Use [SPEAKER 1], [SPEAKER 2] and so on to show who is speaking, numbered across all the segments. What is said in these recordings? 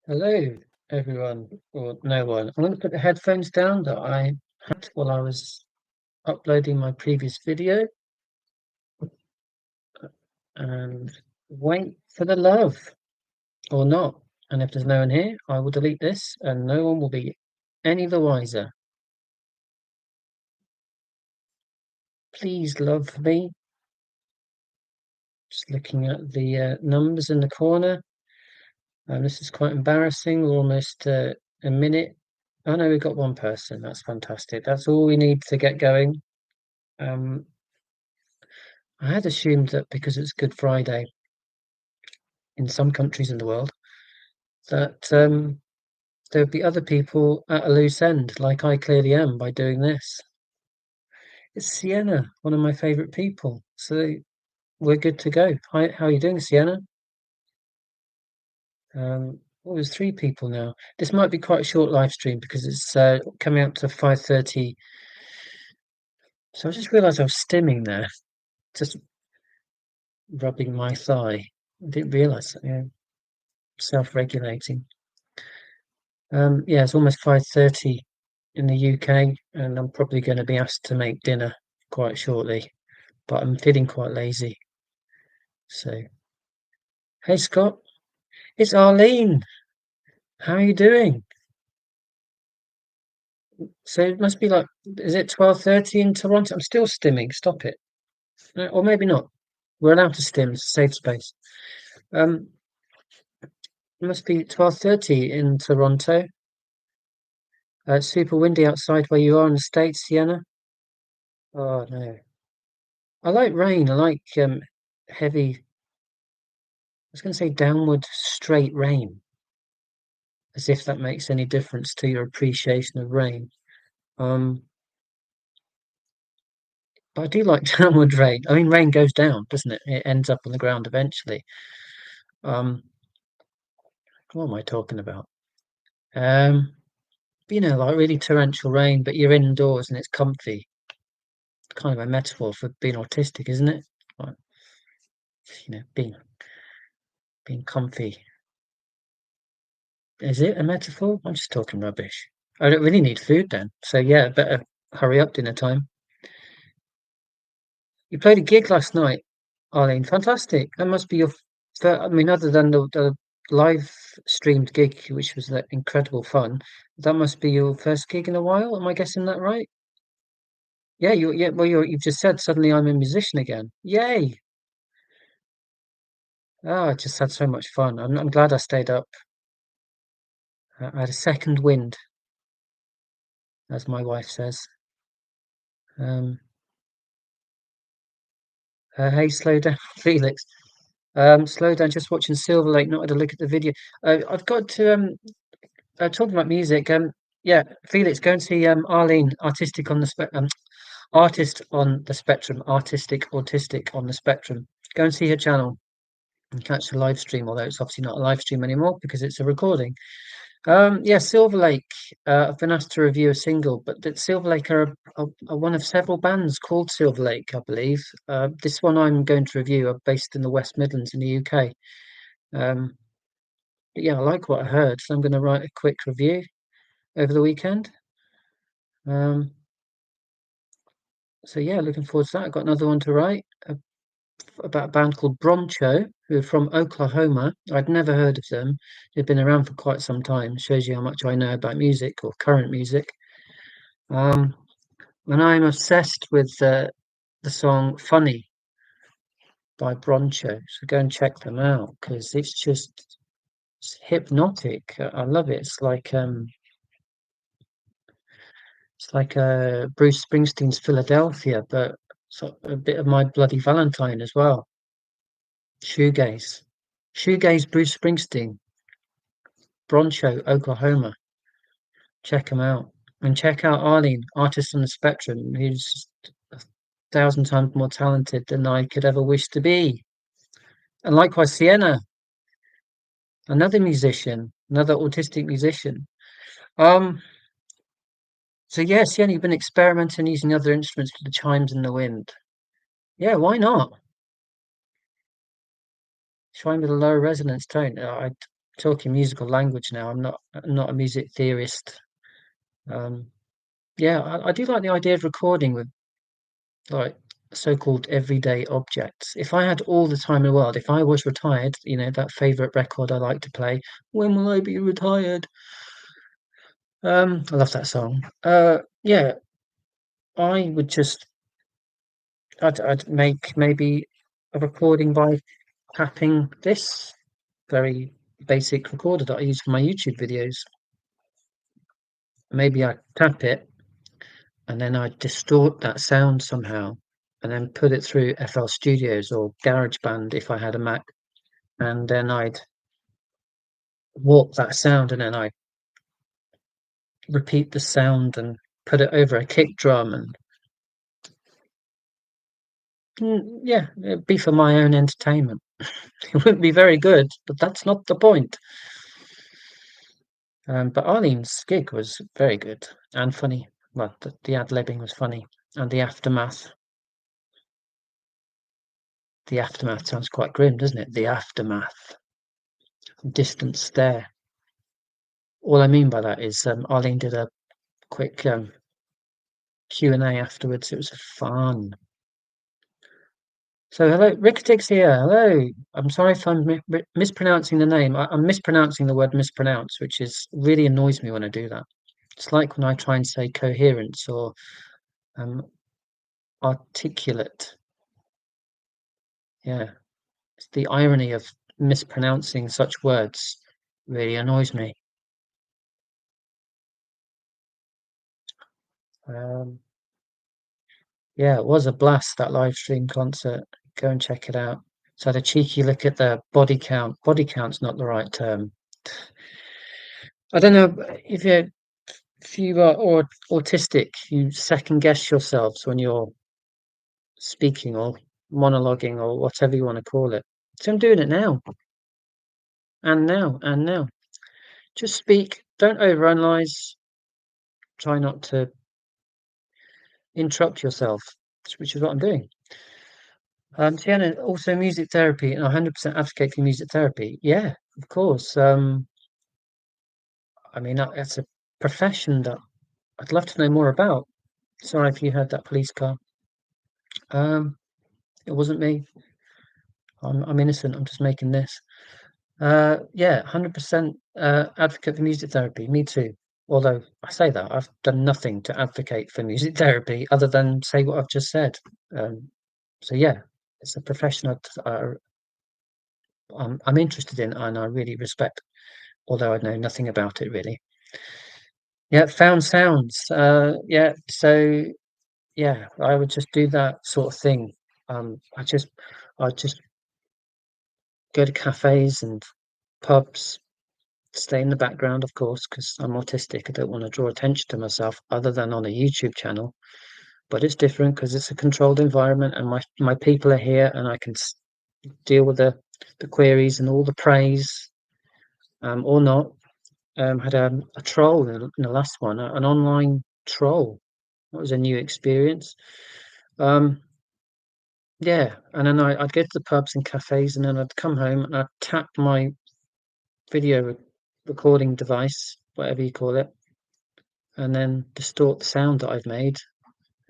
[SPEAKER 1] Hello, everyone, or no one. I'm going to put the headphones down that I had while I was uploading my previous video and wait for the love or not. And if there's no one here, I will delete this and no one will be any the wiser. Please love me. Just looking at the numbers in the corner. This is quite embarrassing. We're almost a minute. Oh no, we've got one person. That's fantastic. That's all we need to get going. Um, I had assumed that because it's Good Friday in some countries in the world, that there would be other people at a loose end, like I clearly am by doing this. It's Sienna, one of my favourite people. So we're good to go. Hi, how are you doing, Sienna? Well, there's three people now. This might be quite a short live stream because it's coming up to 5:30. So I just realised I was stimming there, just rubbing my thigh. I didn't realise that. Yeah, self-regulating. Yeah, it's almost 5:30 in the UK, and I'm probably going to be asked to make dinner quite shortly, but I'm feeling quite lazy. So, hey Scott, it's Arlene. How are you doing? So it must be like, is it 12:30 in Toronto? I'm still stimming. Stop it. Or maybe not. We're allowed to stim. It's a safe space. Um, it must be 12:30 in Toronto. It's super windy outside where you are in the States, Sienna. Oh no. I like rain. I like heavy. I was going to say downward straight rain, as if that makes any difference to your appreciation of rain. Um, but I do like downward rain. I mean, rain goes down, doesn't it? It ends up on the ground eventually. Um, what am I talking about? Um, like really torrential rain, but you're indoors and it's comfy. Kind of a metaphor for being autistic, isn't it? Like, being comfy. Is it a metaphor? I'm just talking rubbish. I don't really need food then. So yeah, better hurry up dinner time. You played a gig last night, Arlene. Fantastic. That must be your first, I mean, other than the live streamed gig, which was that incredible fun, that must be your first gig in a while. Am I guessing that right? Yeah, you've just said suddenly I'm a musician again. Yay. Oh, I just had so much fun. I'm glad I stayed up. I had a second wind, as my wife says. Um, hey, slow down, Felix. Slow down, just watching Silver Lake, not had a look at the video. I've got to talking about music. Yeah, Felix, go and see Arlene, artist on the spectrum, artistic, autistic on the spectrum. Go and see her channel and catch the live stream, although it's obviously not a live stream anymore because it's a recording. Yeah, Silver Lake. I've been asked to review a single, but that Silver Lake are one of several bands called Silver Lake, I believe. This one I'm going to review are based in the West Midlands in the UK. Um, but yeah, I like what I heard, so I'm going to write a quick review over the weekend. Um, so yeah, looking forward to that. I've got another one to write about a band called Broncho, who are from Oklahoma. I'd never heard of them. They've been around for quite some time. Shows you how much I know about music or current music. Um, and I'm obsessed with the song "Funny" by Broncho. So go and check them out because it's hypnotic. I love it. It's like Bruce Springsteen's Philadelphia, but a bit of My Bloody Valentine as well. Shoegaze. Shoegaze Bruce Springsteen, Broncho, Oklahoma. Check them out. And check out Arlene, artist on the spectrum, who's 1,000 times more talented than I could ever wish to be. And likewise, Sienna, another musician, another autistic musician. Um, so yeah, Sienna, you've been experimenting using other instruments for the chimes and the wind. Yeah, why not? Chime with a low resonance tone. talking musical language now. I'm not a music theorist. Um, yeah, I do like the idea of recording with like so-called everyday objects. If I had all the time in the world, if I was retired, you know, that favorite record I like to play, when will I be retired? I love that song. Yeah, I would just, I'd make maybe a recording by tapping this very basic recorder that I use for my YouTube videos. Maybe I tap it and then I distort that sound somehow and then put it through FL Studios or GarageBand if I had a Mac, and then I'd warp that sound and then I repeat the sound and put it over a kick drum and yeah, it'd be for my own entertainment. It wouldn't be very good, but that's not the point. But Arlene's gig was very good and funny. Well, the ad-libbing was funny, and the aftermath sounds quite grim, doesn't it? The aftermath, distant stare. All I mean by that is Arlene did a quick Q&A afterwards. It was fun. So hello, Ricketix here. Hello. I'm sorry if I'm mispronouncing the name. I'm mispronouncing the word mispronounce, which is really annoys me when I do that. It's like when I try and say coherence or um, articulate. Yeah, it's the irony of mispronouncing such words really annoys me. Um, yeah, it was a blast, that live stream concert. Go and check it out. So I had a cheeky look at the body count. Body count's not the right term. I don't know if you are or autistic, you second guess yourselves when you're speaking or monologuing or whatever you want to call it. So I'm doing it now and now. Just speak. Don't overanalyze. Try not to interrupt yourself, which is what I'm doing. Tiana, also music therapy, and I 100% advocate for music therapy. Yeah, of course. I mean, that's a profession that I'd love to know more about. Sorry if you heard that police car. Um, it wasn't me. I'm innocent. I'm just making this. Yeah, 100% advocate for music therapy. Me too. Although I say that I've done nothing to advocate for music therapy other than say what I've just said. Um, so yeah, it's a profession I'm interested in and I really respect, although I know nothing about it really. Yeah, found sounds. Yeah, so yeah, I would just do that sort of thing. Um, I just, I just go to cafes and pubs, stay in the background, of course, because I'm autistic. I don't want to draw attention to myself other than on a YouTube channel. But it's different because it's a controlled environment, and my people are here, and I can deal with the queries and all the praise, or not. Had a troll in the last one, an online troll. That was a new experience. Um, yeah, and then I'd go to the pubs and cafes, and then I'd come home and I'd tap my video recording device, whatever you call it, and then distort the sound that I've made,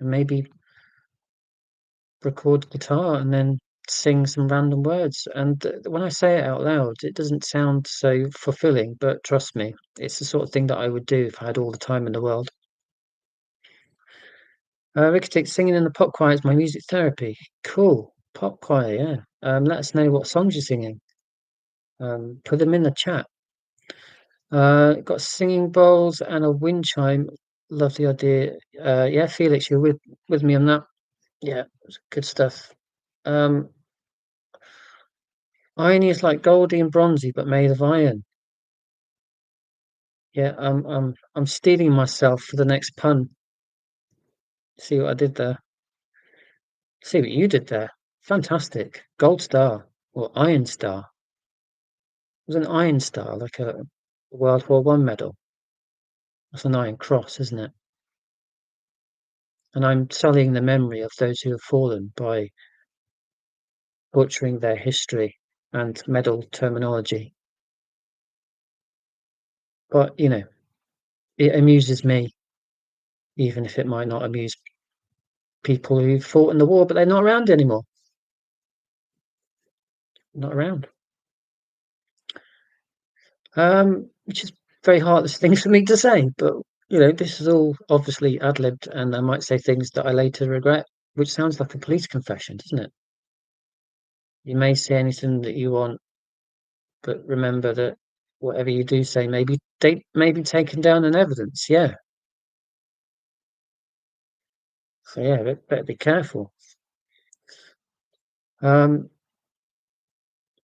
[SPEAKER 1] and maybe record guitar, and then sing some random words. And when I say it out loud, it doesn't sound so fulfilling, but trust me, it's the sort of thing that I would do if I had all the time in the world. Ricketix, singing in the pop choir is my music therapy. Cool. Pop choir, yeah. Let us know what songs you're singing. Put them in the chat. Got singing bowls and a wind chime. Love the idea. Yeah, Felix, you're with me on that. Yeah, good stuff. Irony is like Goldie and Bronzy, but made of iron. Yeah, I'm stealing myself for the next pun. See what I did there? See what you did there? Fantastic. Gold star or iron star. It was an iron star, like a World War One medal. That's an iron cross, isn't it? And I'm sullying the memory of those who have fallen by butchering their history and medal terminology. But, it amuses me, even if it might not amuse people who fought in the war, but they're not around anymore. Not around. Which is very heartless thing for me to say, but, this is all obviously ad-libbed, and I might say things that I later regret, which sounds like a police confession, doesn't it? You may say anything that you want, but remember that whatever you do say may be taken down in evidence, yeah. So, yeah, better be careful. Um,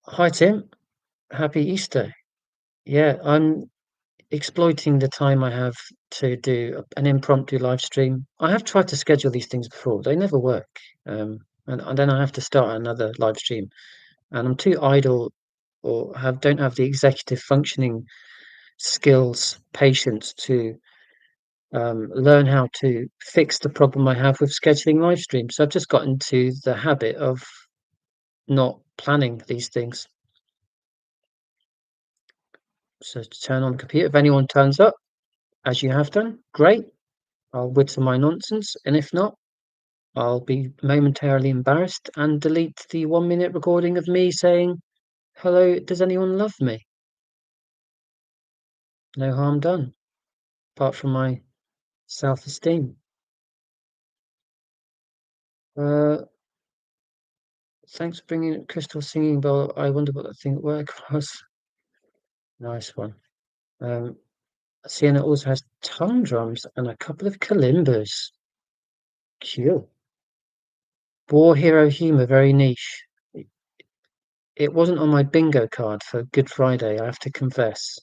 [SPEAKER 1] Hi, Tim. Happy Easter. Yeah, I'm exploiting the time I have to do an impromptu live stream. I have tried to schedule these things before, they never work. And then I have to start another live stream, and I'm too idle or don't have the executive functioning skills, patience to learn how to fix the problem I have with scheduling live streams. So I've just got into the habit of not planning these things. So to turn on the computer, if anyone turns up, as you have done, great. I'll whittle my nonsense, and if not, I'll be momentarily embarrassed and delete the 1 minute recording of me saying, "Hello, does anyone love me?" No harm done, apart from my self-esteem. Uh, Thanks for bringing Crystal singing bowl. I wonder what that thing at work was. Nice one. Sienna also has tongue drums and a couple of kalimbas. Cute. War hero humor, very niche. It wasn't on my bingo card for Good Friday, I have to confess.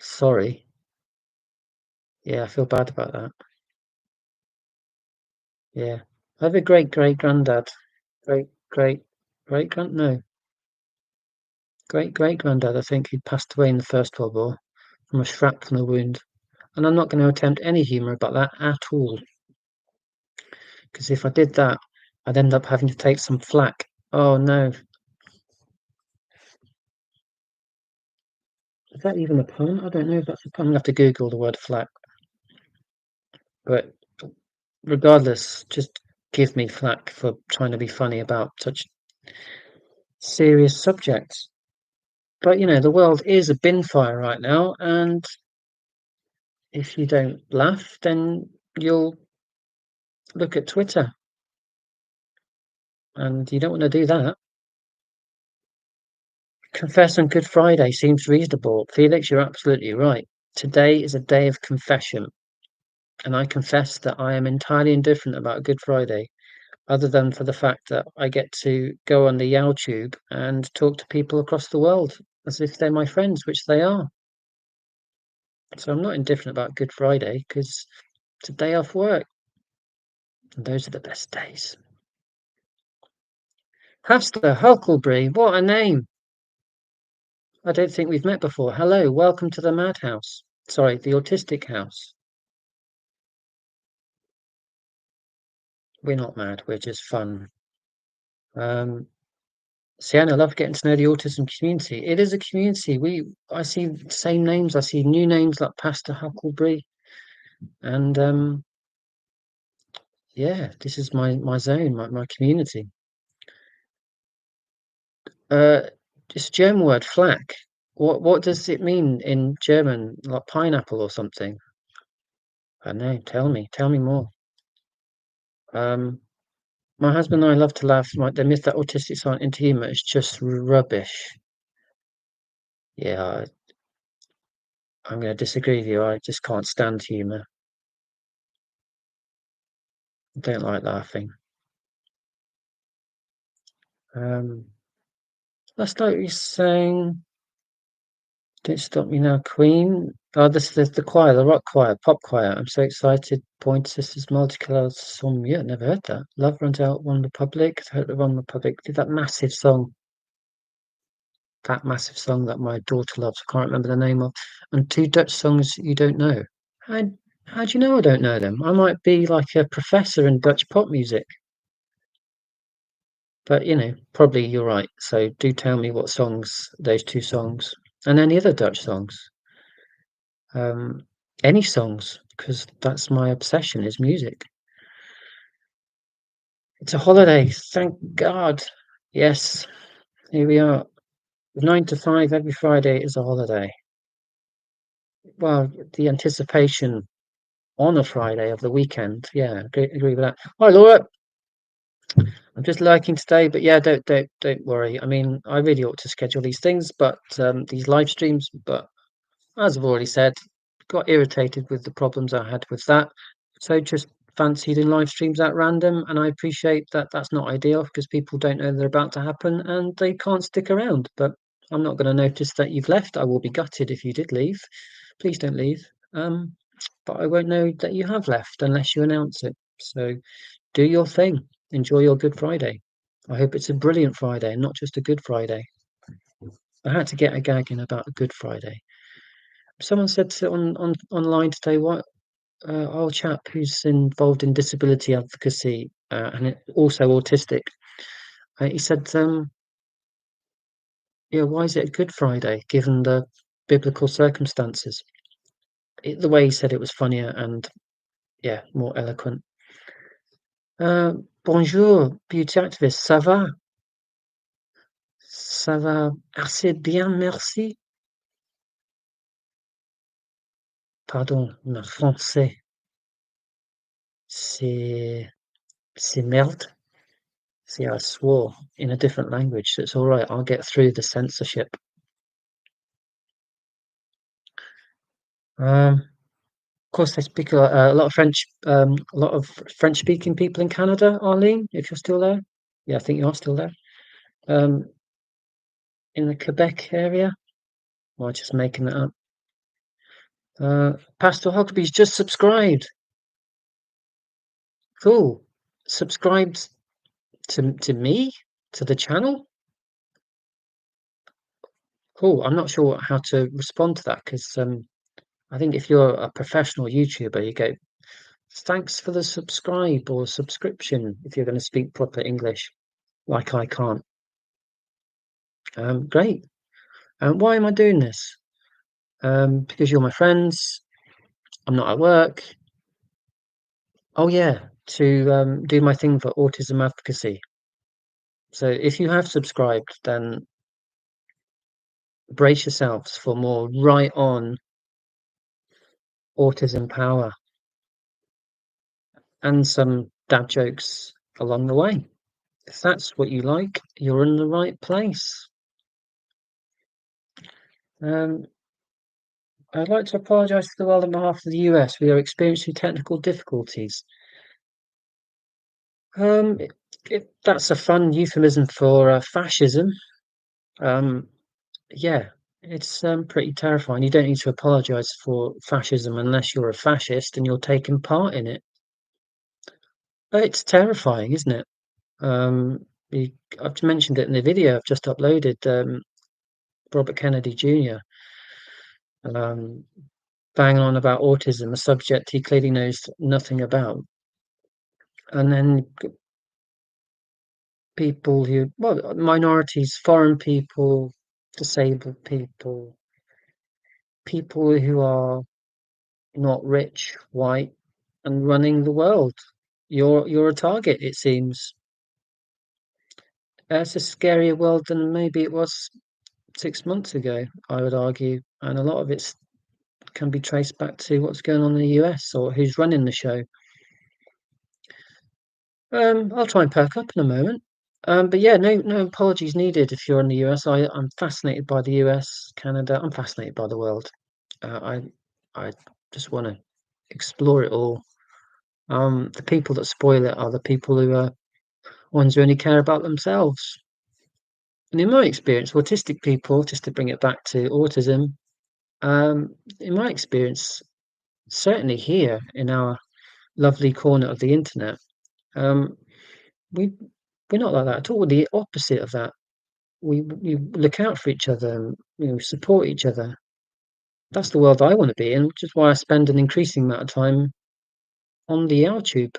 [SPEAKER 1] Sorry. Yeah, I feel bad about that. Yeah. I have a great-great-granddad. Great-great-great-granddad, I think, who passed away in the First World War from a shrapnel wound. And I'm not going to attempt any humour about that at all, because if I did that, I'd end up having to take some flack. Oh no. Is that even a pun? I don't know if that's a pun. I'm going to have to Google the word flack. But regardless, just give me flack for trying to be funny about such serious subjects. But the world is a bin fire right now, and if you don't laugh, then you'll look at Twitter, and you don't want to do that. Confess on Good Friday seems reasonable. Felix, you're absolutely right. Today is a day of confession, and I confess that I am entirely indifferent about Good Friday, other than for the fact that I get to go on the YouTube and talk to people across the world as if they're my friends, which they are. So I'm not indifferent about Good Friday because it's a day off work, and those are the best days. Pastor Huckleberry, what a name! I don't think we've met before. Hello, welcome to the madhouse. Sorry, the autistic house. We're not mad, we're just fun. Sienna, I love getting to know the autism community. It is a community. I see the same names, I see new names like Pastor Huckleberry, and yeah, this is my zone, my community. This German word "Flak." What does it mean in German? Like pineapple or something? I don't know. Tell me more. Um, my husband and I love to laugh. The myth that autistics aren't into humor is just rubbish. Yeah, I'm going to disagree with you. I just can't stand humor. I don't like laughing. Um, that's like you saying, "Don't stop me now, Queen." Oh, this is the choir, the rock choir, pop choir. I'm so excited. Pointer Sisters, Multicolored Song. Yeah, never heard that. Love Runs Out, One Republic. I hope the One Republic did that massive song that my daughter loves. I can't remember the name of. And two Dutch songs you don't know. How, how do you know I don't know them? I might be like a professor in Dutch pop music. But probably you're right. So do tell me what songs, those two songs, and any other Dutch songs. Um, any songs, because that's my obsession is music. It's a holiday, thank God. Yes, here we are. 9 to 5 every Friday is a holiday. Well, the anticipation on a Friday of the weekend. Yeah, agree with that. Hi, Laura. I'm just lurking today, but yeah, don't worry. I mean, I really ought to schedule these things, but these live streams. But as I've already said, got irritated with the problems I had with that, so just fancied in live streams at random. And I appreciate that that's not ideal because people don't know they're about to happen and they can't stick around. But I'm not going to notice that you've left. I will be gutted if you did leave. Please don't leave. But I won't know that you have left unless you announce it. So do your thing. Enjoy your Good Friday. I hope it's a brilliant Friday and not just a Good Friday. I had to get a gag in about a Good Friday. Someone said on online today, what old chap who's involved in disability advocacy and also autistic. He said, "Yeah, why is it a Good Friday given the biblical circumstances?" The way he said it was funnier and yeah, more eloquent. Bonjour, beauty activist. Ça va assez bien, merci. Pardon, mon français, c'est c'est merde. See, I swore in a different language, so it's all right. I'll get through the censorship. Of course, they speak a lot of French. A lot of French-speaking people in Canada. Arlene, if you're still there, yeah, I think you are still there. Um, in the Quebec area. Am I just making that up? Pastor Huckabee's just subscribed. Cool. Subscribed to me, to the channel. Cool. I'm not sure how to respond to that because I think if you're a professional YouTuber, you go, thanks for the subscribe or subscription if you're going to speak proper English, like I can't. Great. Why am I doing this? Because you're my friends. I'm not at work. Oh yeah, to do my thing for autism advocacy. So if you have subscribed, then brace yourselves for more right on autism power and some dad jokes along the way. If that's what you like, you're in the right place. Um, I'd like to apologise to the world on behalf of the US. We are experiencing technical difficulties. Um, that's a fun euphemism for fascism. Um, yeah, it's pretty terrifying. You don't need to apologise for fascism unless you're a fascist and you're taking part in it. It's terrifying, isn't it? Um, I've mentioned it in the video I've just uploaded. Robert Kennedy Jr. Um, banging on about autism, a subject he clearly knows nothing about, and then people who, well, minorities, foreign people, disabled people, people who are not rich, white, and running the world. You're a target, it seems. It's a scarier world than maybe it was 6 months ago, I would argue, and a lot of it can be traced back to what's going on in the US or who's running the show. I'll try and perk up in a moment. But yeah, no apologies needed if you're in the US. I'm fascinated by the US, Canada. I'm fascinated by the world. I just want to explore it all. The people that spoil it are the people who are ones who only care about themselves. And in my experience, autistic people, just to bring it back to autism, in my experience, certainly here in our lovely corner of the internet, um, we we're not like that at all. We're the opposite of that. We look out for each other and support each other. That's the world I want to be in, which is why I spend an increasing amount of time on the YouTube.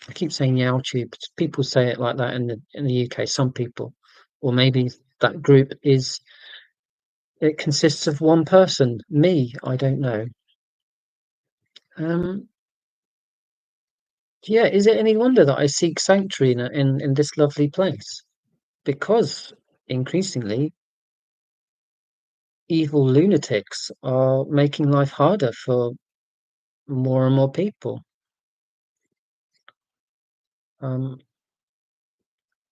[SPEAKER 1] I keep saying YouTube. People say it like that in the UK. Some people, or maybe that group is It consists of one person, me. I don't know. Um, yeah, is it any wonder that I seek sanctuary in this lovely place? Because increasingly, evil lunatics are making life harder for more and more people. Um,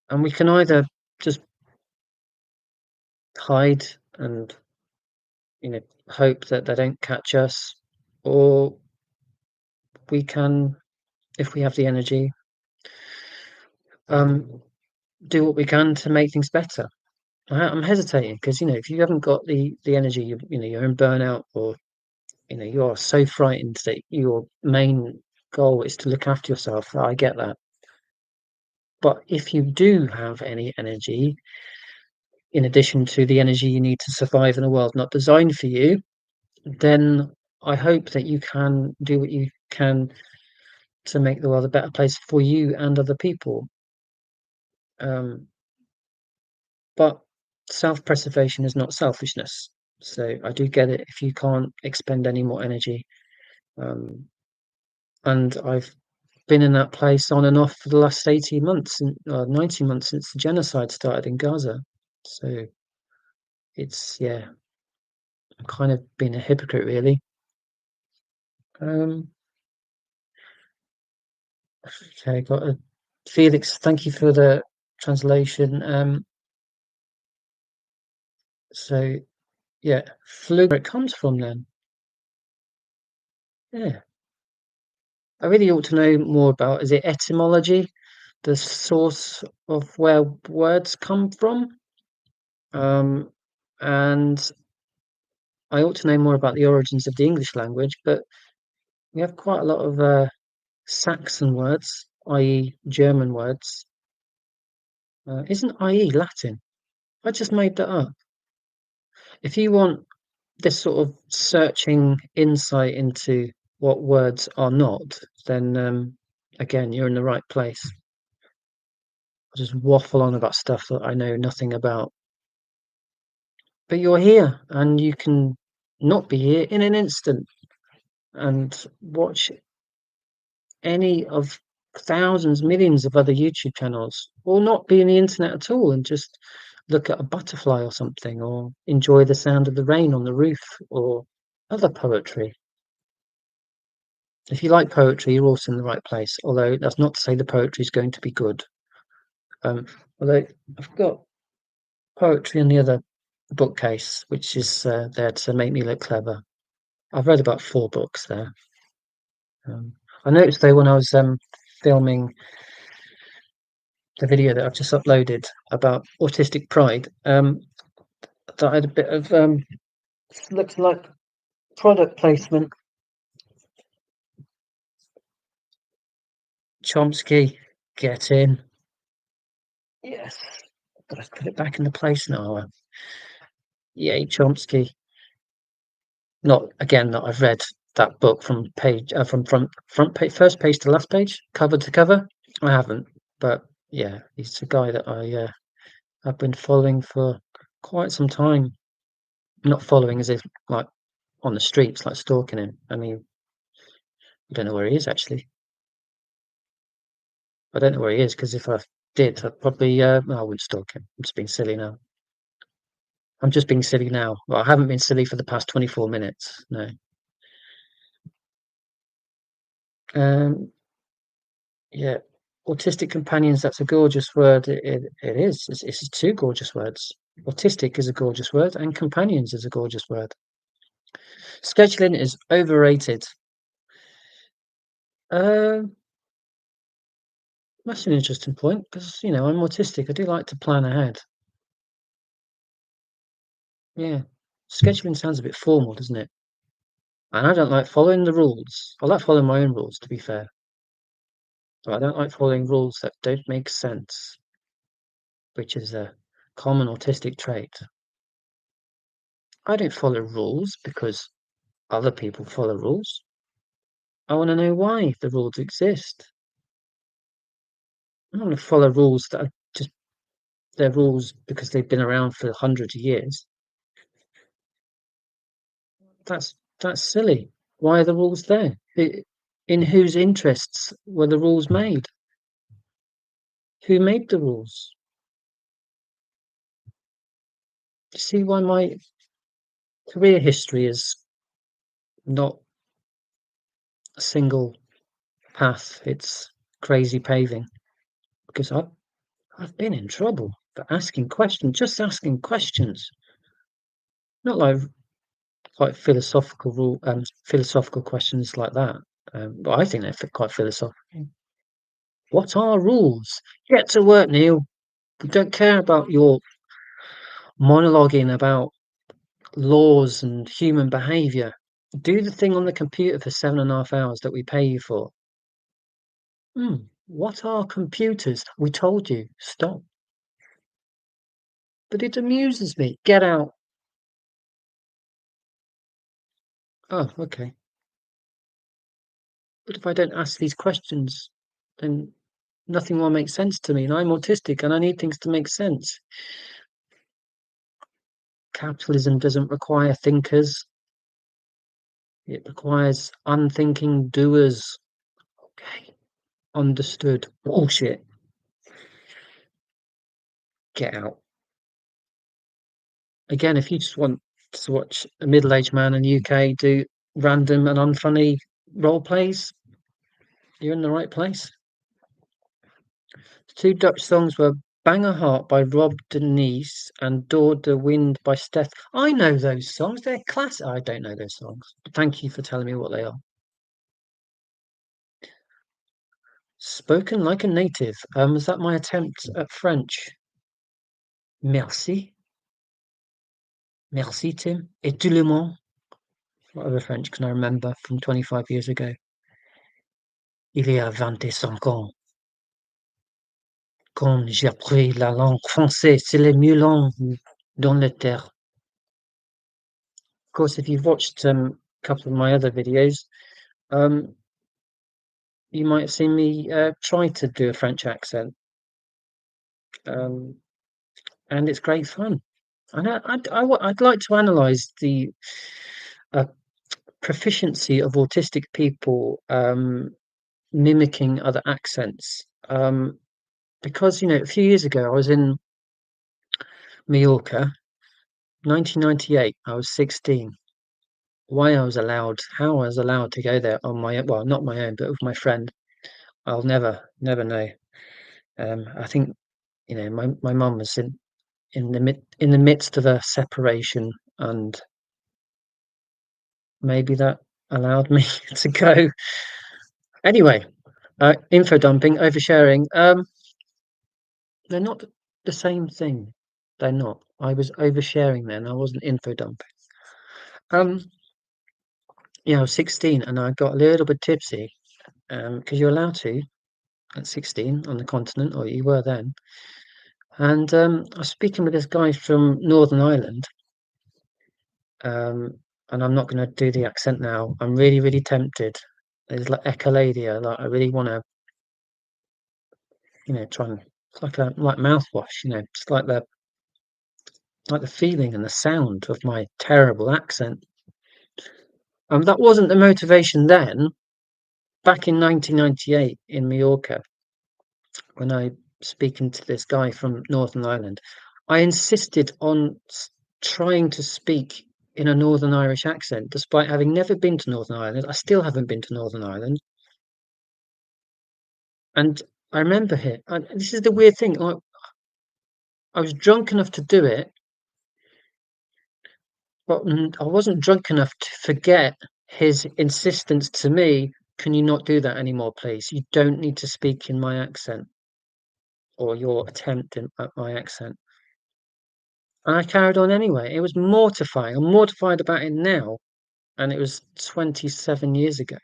[SPEAKER 1] and we can either just hide and, you know, hope that they don't catch us, or we can, if we have the energy, um, do what we can to make things better. I'm hesitating because, you know, if you haven't got the energy, you know, you're in burnout, or you know, you are so frightened that your main goal is to look after yourself. I get that. But if you do have any energy, in addition to the energy you need to survive in a world not designed for you, then I hope that you can do what you can to make the world a better place for you and other people. Um, but self-preservation is not selfishness. So I do get it if you can't expend any more energy. Um, and I've been in that place on and off for the last 18 months and 19 months since the genocide started in Gaza. So it's, yeah, I'm kind of being a hypocrite, really. Um, okay, got a Felix. Thank you for the translation. So yeah, flu. Where it comes from, then. Yeah, I really ought to know more about. Is it etymology, the source of where words come from? Um, and I ought to know more about the origins of the English language, but we have quite a lot of Saxon words, i.e., German words. Isn't i.e. Latin? I just made that up. If you want this sort of searching insight into what words are not, then again, you're in the right place. I just waffle on about stuff that I know nothing about. But you're here, and you can not be here in an instant and watch any of thousands, millions of other YouTube channels, or not be in the internet at all and just look at a butterfly or something, or enjoy the sound of the rain on the roof, or other poetry. If you like poetry, you're also in the right place, although that's not to say the poetry is going to be good. Um, although I've got poetry in the other bookcase, which is there to make me look clever. I've read about 4 books there. I noticed though when I was filming the video that I've just uploaded about autistic pride, that I had a bit of looks like product placement. Chomsky, get in. Yes, but I've put it back into place now. Yay, Chomsky. Not again that I've read that book from page from front page, first page to last page, cover to cover. I haven't, but yeah, he's a guy that I've been following for quite some time. Not following as if like on the streets, like stalking him. I mean, I don't know where he is actually. I don't know where he is because if I did, I'd probably no, I wouldn't stalk him. I'm just being silly now. I'm just being silly now. Well, I haven't been silly for the past 24 minutes. No. Um, yeah, autistic companions. That's a gorgeous word. It is. It's 2 gorgeous words. Autistic is a gorgeous word, and companions is a gorgeous word. Scheduling is overrated. Um, that's an interesting point because you know I'm autistic. I do like to plan ahead. Yeah, scheduling sounds a bit formal, doesn't it? And I don't like following the rules. I like following my own rules, to be fair. But I don't like following rules that don't make sense, which is a common autistic trait. I don't follow rules because other people follow rules. I want to know why the rules exist. I don't want to follow rules that are just they're rules because they've been around for hundreds of years. that's silly. Why are the rules there? In whose interests were the rules made? Who made the rules? See why my career history is not a single path, it's crazy paving. Because I've been in trouble for asking questions, just asking questions. Not like philosophical questions like that. But I think they're quite philosophical. What are rules? Get to work, Neil. We don't care about your monologuing about laws and human behaviour. Do the thing on the computer for 7.5 hours that we pay you for. What are computers? We told you. Stop. But it amuses me. Get out. Oh, okay. But if I don't ask these questions, then nothing will make sense to me. And I'm autistic and I need things to make sense. Capitalism doesn't require thinkers. It requires unthinking doers. Okay. Understood. Bullshit. Get out. Again, if you just want to watch a middle-aged man in the UK do random and unfunny role plays, you're in the right place. The two Dutch songs were "Bang a Heart" by Rob Denise and "Door de Wind" by Steph. I know those songs. They're classic. I don't know those songs. But thank you for telling me what they are. Spoken like a native. Was that my attempt at French? Merci. Merci, Tim. Et tout le monde. What other French can I remember from 25 years ago? Il y a 25 ans. Quand j'ai appris la langue française, c'est la mieux langue dans la terre. Of course, if you've watched a couple of my other videos, you might have seen me try to do a French accent, and it's great fun. And I'd like to analyse the uh, proficiency of autistic people mimicking other accents, because a few years ago I was in Mallorca, 1998. I was 16. How I was allowed to go there on my own, well, not my own, but with my friend, I'll never know. I think, my mum was in the midst of a separation, and maybe that allowed me to go. Anyway, info dumping, oversharing, they're not the same thing. They're not. I was oversharing then, I wasn't info dumping. Yeah, I was 16 and I got a little bit tipsy, because you're allowed to at 16 on the continent, or you were then. And I was speaking with this guy from Northern Ireland, and I'm not going to do the accent now. I'm really, really tempted. It's like echolalia. Like I really want to, try and it's like mouthwash. It's like the feeling and the sound of my terrible accent. That wasn't the motivation then. Back in 1998 in Mallorca, when I speaking to this guy from Northern Ireland, I insisted on trying to speak in a Northern Irish accent, despite having never been to Northern Ireland. I still haven't been to Northern Ireland. And I remember here, this is the weird thing. I was drunk enough to do it, but I wasn't drunk enough to forget his insistence to me. Can you not do that anymore, please? You don't need to speak in my accent, or your attempt at my accent. And I carried on anyway. It was mortifying. I'm mortified about it now, and it was 27 years ago.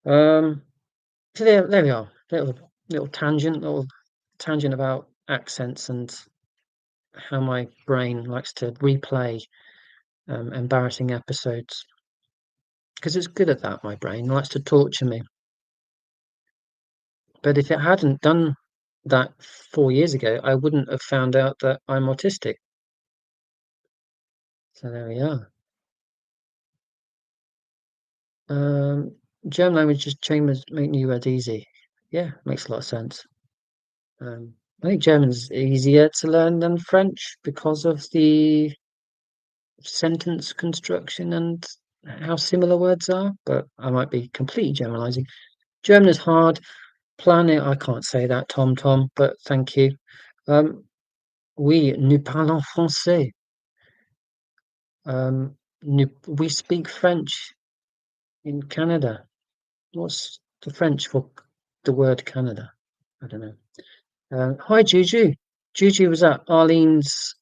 [SPEAKER 1] So there we are. Little tangent about accents and how my brain likes to replay embarrassing episodes, because it's good at that. My brain likes to torture me. But if it hadn't done that 4 years ago, I wouldn't have found out that I'm autistic. So there we are. Um, German language just chambers make new words easy. Yeah, makes a lot of sense. I think German's easier to learn than French because of the sentence construction and how similar words are, but I might be completely generalizing. German is hard. Planet, I can't say that, Tom, but thank you. Um, oui, nous parlons français. We speak French in Canada. What's the French for the word Canada? I don't know. Hi, Juju. Juju was at Arlene's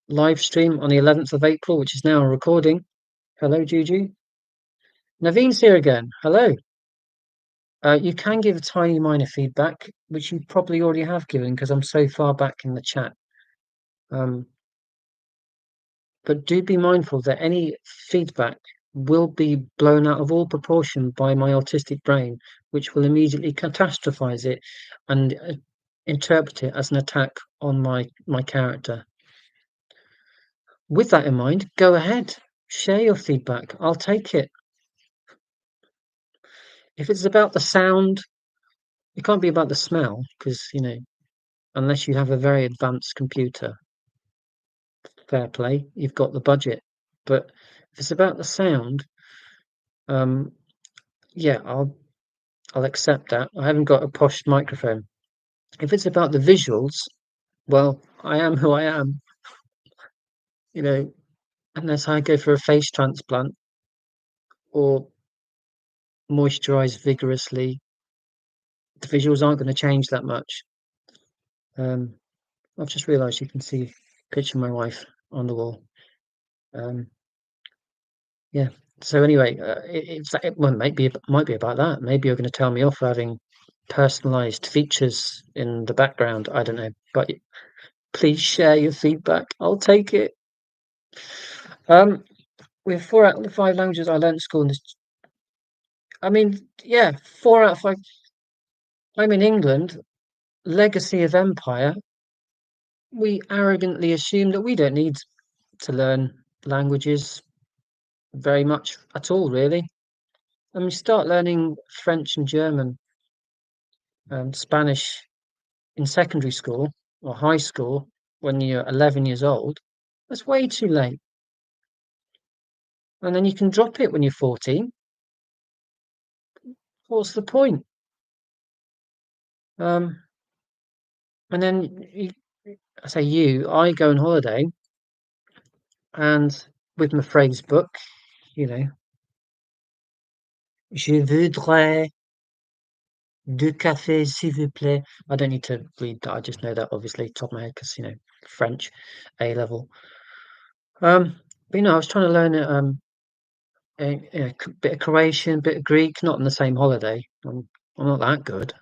[SPEAKER 1] live stream on the 11th of April, which is now a recording. Hello, Juju. Naveen's here again. Hello. You can give a tiny minor feedback, which you probably already have given because I'm so far back in the chat. But do be mindful that any feedback will be blown out of all proportion by my autistic brain, which will immediately catastrophize it and interpret it as an attack on my character. With that in mind, go ahead, share your feedback. I'll take it. If it's about the sound, it can't be about the smell because, unless you have a very advanced computer, fair play, you've got the budget. But if it's about the sound, yeah, I'll accept that. I haven't got a posh microphone. If it's about the visuals, well, I am who I am. You know, unless I go for a face transplant or moisturize vigorously, the visuals aren't going to change that much. I've just realised you can see a picture of my wife on the wall. Yeah. So anyway, well, might be about that. Maybe you're going to tell me off for having personalised features in the background. I don't know, but please share your feedback. I'll take it. We have 4 out of the 5 languages I learned at school. I mean, yeah, 4 out of 5. I'm in England, legacy of empire. We arrogantly assume that we don't need to learn languages very much at all, really. And we start learning French and German and Spanish in secondary school or high school when you're 11 years old. That's way too late. And then you can drop it when you're 14. What's the point? And then I go on holiday and with my phrase book, you know, je voudrais 2 cafés, s'il vous plaît. I don't need to read that. I just know that obviously top of my head because, French A level. But, I was trying to learn a bit of Croatian, bit of Greek, not on the same holiday. I'm not that good.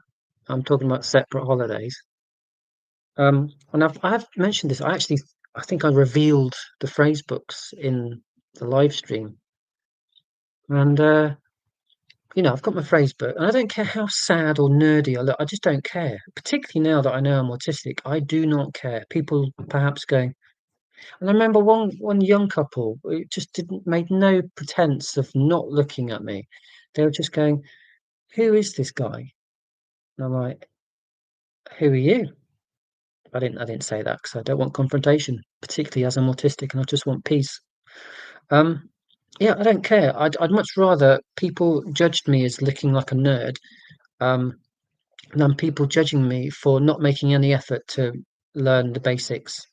[SPEAKER 1] I'm talking about separate holidays. And I have mentioned this. I think I revealed the phrase books in the live stream, and I've got my phrase book, and I don't care how sad or nerdy I look. I just don't care. Particularly now that I know I'm autistic, I do not care. People perhaps going, and I remember one young couple who just didn't made no pretense of not looking at me. They were just going, "Who is this guy?" And I'm like, "Who are you?" I didn't say that because I don't want confrontation, particularly as I'm autistic and I just want peace. Um, yeah, I don't care. I'd much rather people judged me as looking like a nerd, um, than people judging me for not making any effort to learn the basics.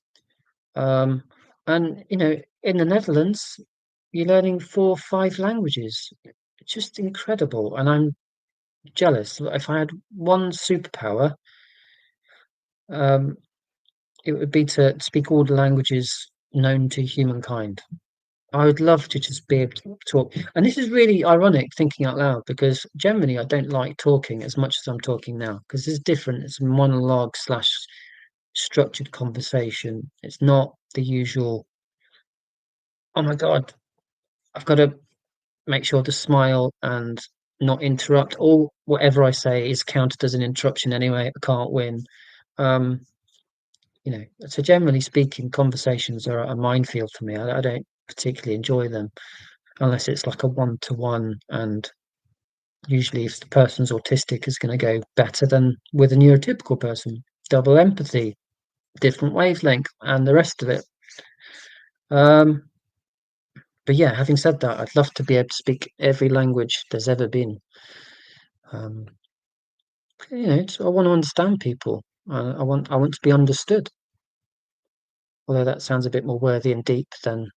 [SPEAKER 1] Um, and in the Netherlands, you're learning 4 or 5 languages. It's just incredible, and I'm jealous. If I had one superpower, um, it would be to speak all the languages known to humankind. I would love to just be able to talk. And this is really ironic thinking out loud because generally I don't like talking as much as I'm talking now because it's different. It's monologue slash structured conversation. It's not the usual, oh my God, I've got to make sure to smile and not interrupt. Or whatever I say is counted as an interruption anyway. I can't win. Um, so generally speaking, conversations are a minefield for me. I don't particularly enjoy them unless it's like a one-to-one and Usually, if the person's autistic, is going to go better than with a neurotypical person. Double empathy, different wavelength, and the rest of it. But yeah, having said that, I'd love to be able to speak every language there's ever been. Um, I want to understand people. I want to be understood. Although that sounds a bit more worthy and deep than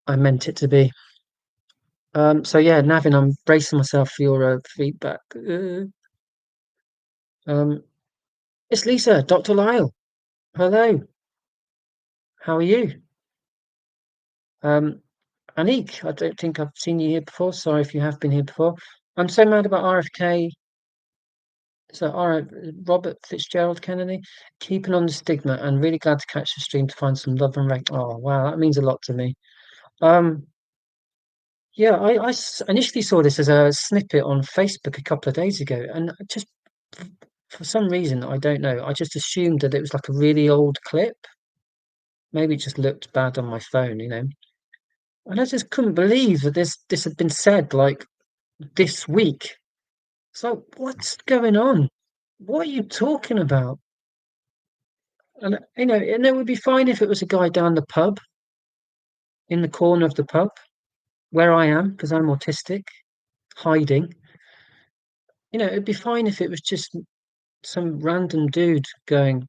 [SPEAKER 1] I meant it to be. So yeah, Navin, I'm bracing myself for your feedback. Um, it's Lisa, Dr. Lyle. Hello, how are you? Um, Anik, I don't think I've seen you here before. Sorry if you have been here before. I'm so mad about RFK. So, Robert Fitzgerald Kennedy, keeping on the stigma, and really glad to catch the stream to find some love and oh wow, that means a lot to me. Um, yeah, initially saw this as a snippet on Facebook a couple of days ago, and just for some reason I don't know, I just assumed that it was like a really old clip. Maybe it just looked bad on my phone. And I just couldn't believe that this had been said like this week. So what's going on? What are you talking about? And it would be fine if it was a guy down the pub, in the corner of the pub, where I am, because I'm autistic, hiding. It'd be fine if it was just some random dude going,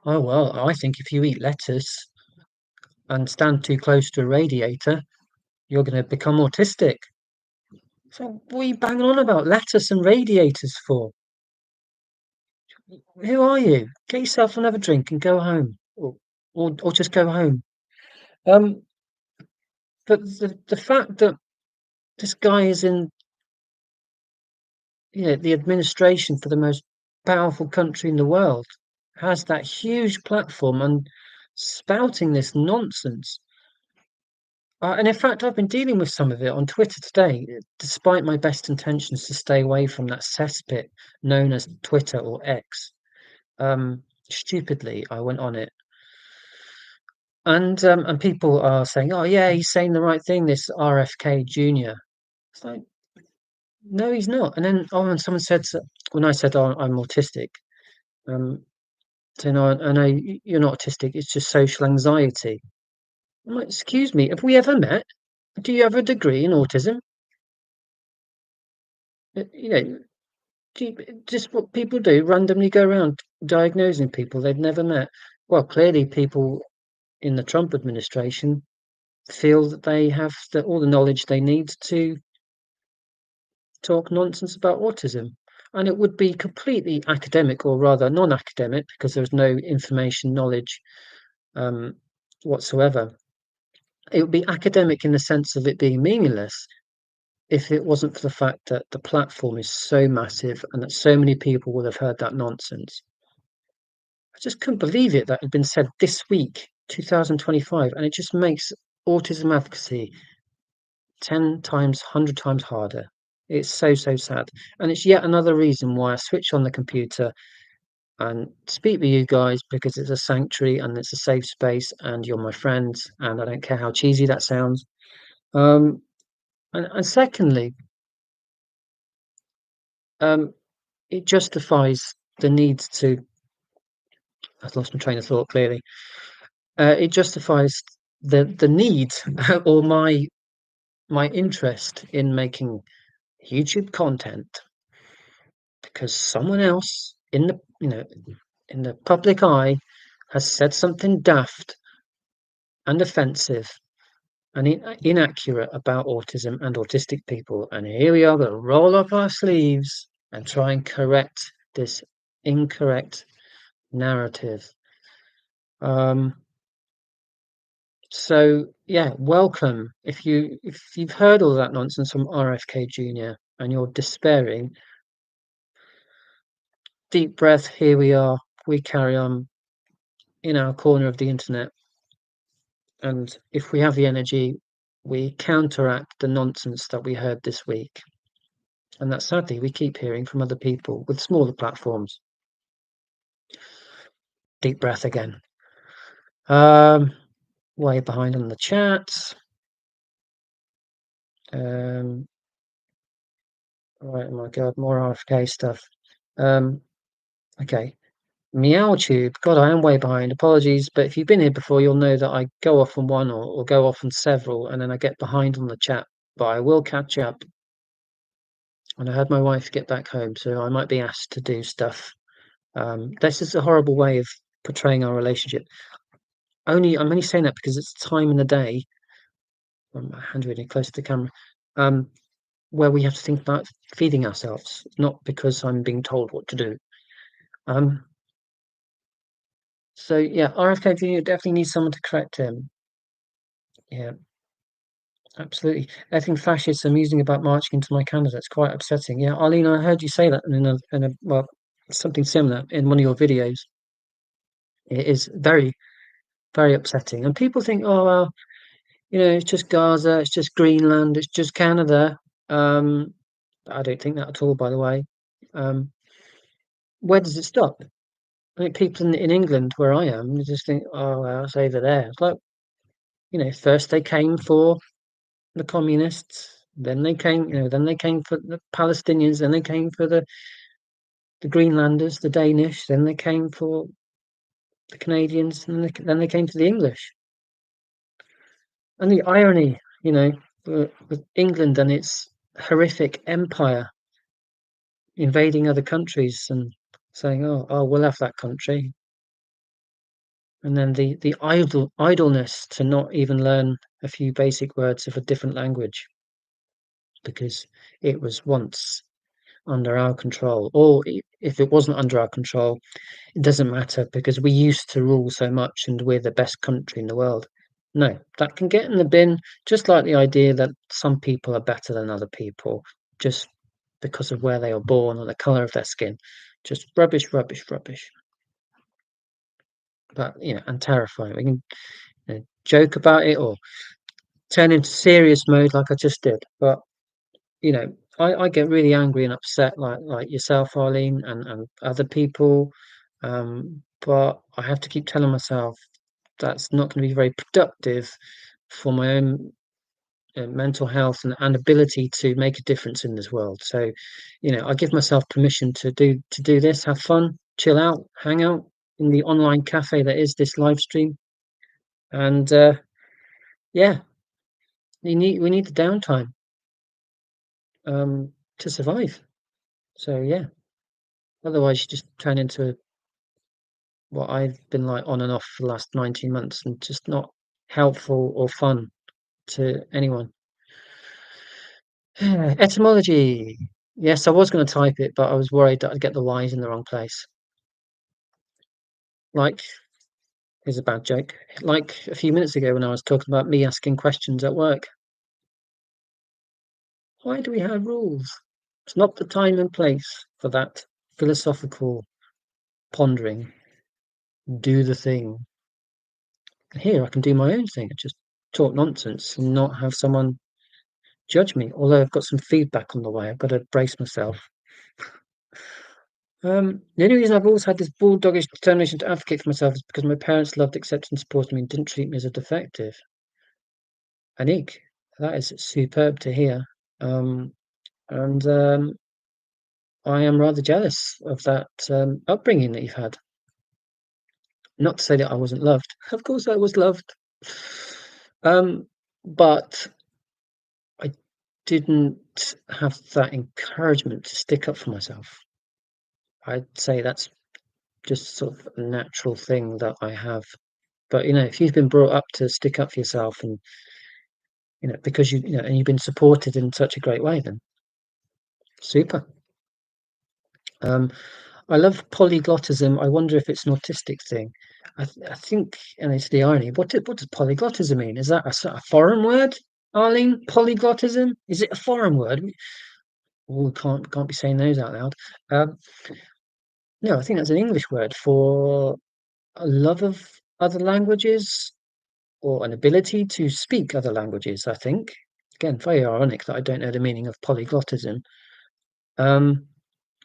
[SPEAKER 1] "Oh well, I think if you eat lettuce and stand too close to a radiator, you're going to become autistic." So what are you banging on about lettuce and radiators for? Who are you? Get yourself another drink and go home, or just go home. Um, but the fact that this guy is in, the administration for the most powerful country in the world, has that huge platform and spouting this nonsense. And in fact, I've been dealing with some of it on Twitter today, despite my best intentions to stay away from that cesspit known as Twitter or X. Stupidly, I went on it, and people are saying, "Oh yeah, he's saying the right thing." This RFK Jr. It's like, no, he's not. And then, and someone said, when I said, "Oh, I'm autistic," um, saying, "Oh, I know you're not autistic. It's just social anxiety." I'm like, "Excuse me, have we ever met? Do you have a degree in autism?" Uh, You know, just what people do, randomly go around diagnosing people they've never met. Well, clearly, people in the Trump administration feel that they have all the knowledge they need to talk nonsense about autism. And it would be completely academic, or rather non-academic, because there's no information, knowledge um, whatsoever. It would be academic in the sense of it being meaningless if it wasn't for the fact that the platform is so massive and that so many people would have heard that nonsense. I just couldn't believe it that had been said this week, 2025, and it just makes autism advocacy 10 times, 100 times harder. It's so, so sad. And it's yet another reason why I switch on the computer and speak with you guys, because it's a sanctuary and it's a safe space and you're my friends and I don't care how cheesy that sounds. Um, and secondly, um, it justifies the need to. I've lost my train of thought clearly. It justifies the need or my interest in making YouTube content because someone else in the public eye has said something daft and offensive and inaccurate about autism and autistic people, and here we are going to roll up our sleeves and try and correct this incorrect narrative. So yeah, welcome. If you've heard all that nonsense from RFK Jr. and you're despairing, deep breath. Here we are. We carry on in our corner of the internet, and if we have the energy, we counteract the nonsense that we heard this week, and that sadly we keep hearing from other people with smaller platforms. Deep breath again. Way behind on the chat. Right, oh my God, more RFK stuff. Um, okay. Meow tube. God, I am way behind. Apologies, but if you've been here before, you'll know that I go off on one or go off on several, and then I get behind on the chat. But I will catch up. And I had my wife get back home, so I might be asked to do stuff. This is a horrible way of portraying our relationship. I'm only saying that because it's time in the day. My hand really close to the camera. Um, where we have to think about feeding ourselves, not because I'm being told what to do. Um, so yeah, RFK Jr. definitely needs someone to correct him. Yeah, absolutely. Anything fascist amusing about marching into my candidate's quite upsetting. Yeah, Arlene, I heard you say that in a well, something similar in one of your videos. It is very, very upsetting. And people think, oh well, it's just Gaza, it's just Greenland, it's just Canada. I don't think that at all, by the way. Um, where does it stop? I think people in England, where I am, they just think, oh well, it's over there. It's like, first they came for the communists, then they came for the Palestinians, then they came for the Greenlanders, the Danish, then they came for the Canadians, and then they came to the English. And the irony, with England and its horrific empire invading other countries and saying, "Oh, we'll have that country," and then the idleness to not even learn a few basic words of a different language because it was once under our control, or if it wasn't under our control, it doesn't matter because we used to rule so much and we're the best country in the world. No, that can get in the bin, just like the idea that some people are better than other people just because of where they were born or the color of their skin. Just rubbish, rubbish, rubbish. But, and terrifying. We can joke about it or turn into serious mode like I just did. But, I get really angry and upset like yourself, Arlene, and other people. But I have to keep telling myself that's not going to be very productive for my own mental health and ability to make a difference in this world. So, I give myself permission to do this, have fun, chill out, hang out in the online cafe that is this live stream, and yeah, we need the downtime to survive. So yeah, otherwise you just turn into what I've been like on and off for the last 19 months and just not helpful or fun to anyone. Etymology. Yes, I was going to type it, but I was worried that I'd get the Y's in the wrong place. Like, here's a bad joke. Like a few minutes ago when I was talking about me asking questions at work. Why do we have rules? It's not the time and place for that philosophical pondering. Do the thing. Here, I can do my own thing. Just talk nonsense and not have someone judge me. Although I've got some feedback on the way, I've got to brace myself. The only reason I've always had this bulldogish determination to advocate for myself is because my parents loved, accepted, and supported me and didn't treat me as a defective. Anik, that is superb to hear. And I am rather jealous of that upbringing that you've had. Not to say that I wasn't loved. Of course, I was loved. But I didn't have that encouragement to stick up for myself. I'd say that's just sort of a natural thing that I have. But if you've been brought up to stick up for yourself and because and you've been supported in such a great way, then super. Um, I love polyglottism. I wonder if it's an autistic thing. I think, and it's the irony. What does polyglottism mean? Is that a foreign word, Arlene? Polyglottism? Is it a foreign word? Oh, we can't be saying those out loud. Um, no, I think that's an English word for a love of other languages or an ability to speak other languages, I think. Again, very ironic that I don't know the meaning of polyglottism. Um,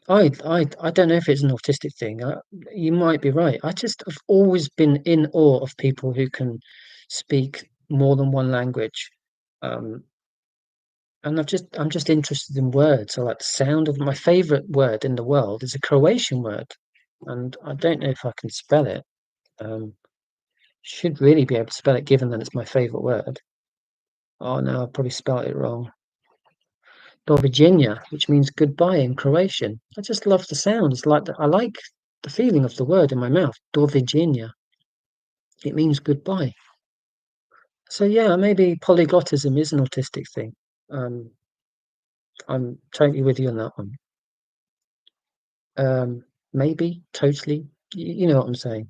[SPEAKER 1] I don't know if it's an autistic thing. You might be right. I just have always been in awe of people who can speak more than one language. Um, and I'm just interested in words. I like the sound of my favorite word in the world is a Croatian word, and I don't know if I can spell it. Um, should really be able to spell it given that it's my favorite word. Oh no, I probably spelled it wrong. Doviđenja, which means goodbye in Croatian. I just love the sound. It's like I like the feeling of the word in my mouth. Doviđenja. It means goodbye. So yeah, maybe polyglottism is an autistic thing. Um, I'm totally with you on that one. Maybe, totally. You know what I'm saying.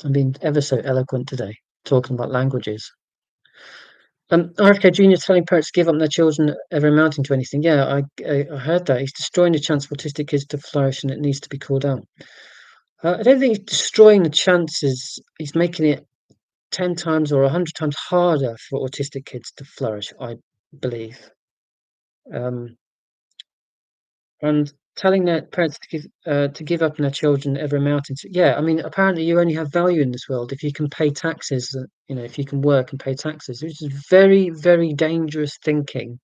[SPEAKER 1] I'm being ever so eloquent today, talking about languages. RFK Jr. telling parents to give up their children ever amounting to anything. Yeah, I heard that. He's destroying the chance for autistic kids to flourish and it needs to be called out. I don't think he's destroying the chances. He's making it 10 times or 100 times harder for autistic kids to flourish, I believe. Um, and telling their parents to give up on their children ever amounting to, yeah, I mean, apparently you only have value in this world if you can pay taxes, if you can work and pay taxes, which is very, very dangerous thinking.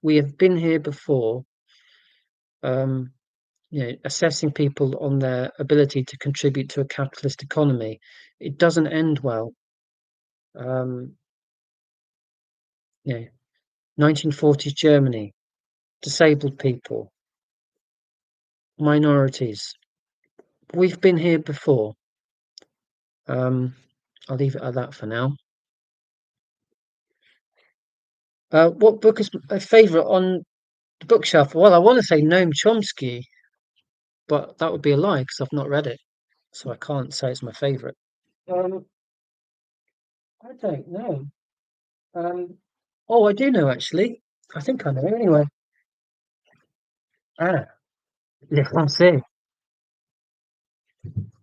[SPEAKER 1] We have been here before, um, assessing people on their ability to contribute to a capitalist economy. It doesn't end well. Um, 1940s Germany, disabled people, minorities. We've been here before. I'll leave it at that for now. What book is a favorite on the bookshelf? Well, I want to say Noam Chomsky, but that would be a lie because I've not read it, so I can't say it's my favorite. Um, I don't know. Um, oh, I do know actually. I think I know anyway. Ah, Les Français,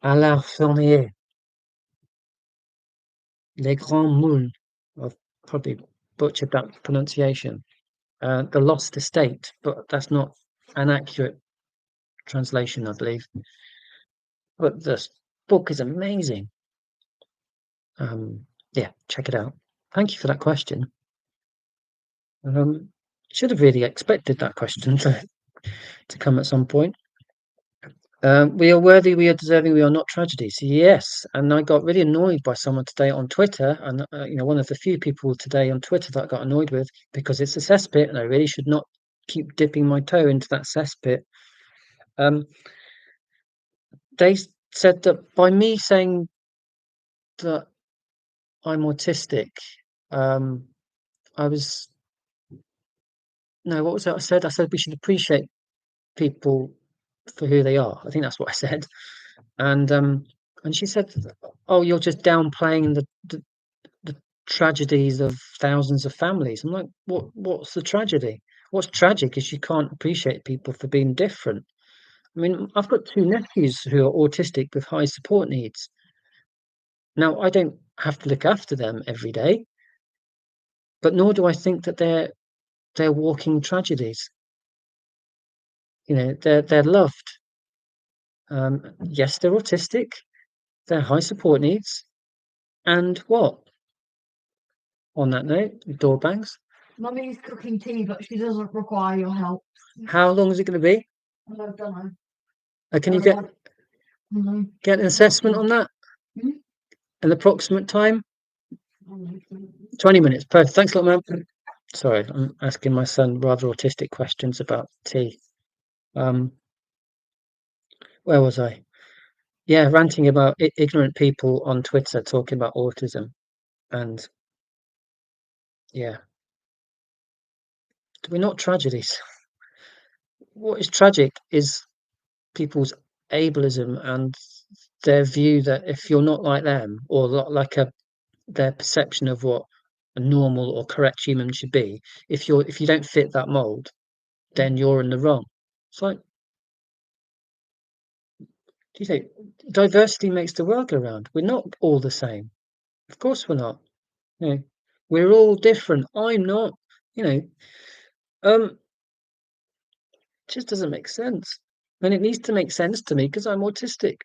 [SPEAKER 1] Alain Fournier, Les Grands Moules. I've probably butchered that pronunciation. The Lost Estate, but that's not an accurate translation, I believe. But this book is amazing. Yeah, check it out. Thank you for that question. Should have really expected that question to come at some point. We are worthy, we are deserving, we are not tragedies. Yes, and I got really annoyed by someone today on Twitter, and one of the few people today on Twitter that I got annoyed with because it's a cesspit, and I really should not keep dipping my toe into that cesspit. They said that by me saying that I'm autistic, I was no, what was it I said? I said we should appreciate people for who they are. I think that's what I said. And she said, "Oh, you're just downplaying the tragedies of thousands of families." I'm like, what's the tragedy? What's tragic is you can't appreciate people for being different. I mean, I've got two nephews who are autistic with high support needs. Now, I don't have to look after them every day, but nor do I think that they're walking tragedies. They're loved. Yes, they're autistic. They're high support needs. And what? On that note, door bangs.
[SPEAKER 2] Mummy's cooking tea, but she doesn't require your help.
[SPEAKER 1] How long is it going to be?
[SPEAKER 2] I don't know.
[SPEAKER 1] Can you get an assessment on that? An approximate time? 20 minutes. Perfect. Thanks a lot, man. Sorry, I'm asking my son rather autistic questions about tea. Where was I? Yeah, ranting about ignorant people on Twitter talking about autism. And yeah, we're not tragedies. What is tragic is people's ableism and their view that if you're not like them or like their perception of what a normal or correct human should be, if you don't fit that mold, then you're in the wrong. It's like, do you think diversity makes the world go round? We're not all the same. Of course we're not. You know, we're all different. I'm not. You know, it just doesn't make sense, and it needs to make sense to me because I'm autistic.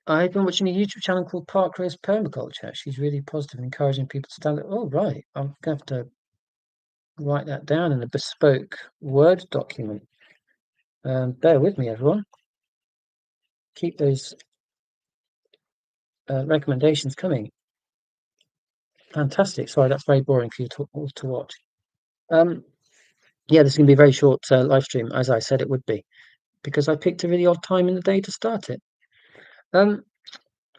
[SPEAKER 1] I've been watching a YouTube channel called Park Rose Permaculture. She's really positive and encouraging people to stand up. Oh, right. I'm going to have to write that down in a bespoke Word document. Bear with me, everyone. Keep those recommendations coming. Fantastic. Sorry, that's very boring for you to watch. Yeah, this is going to be a very short live stream, as I said it would be, because I picked a really odd time in the day to start it.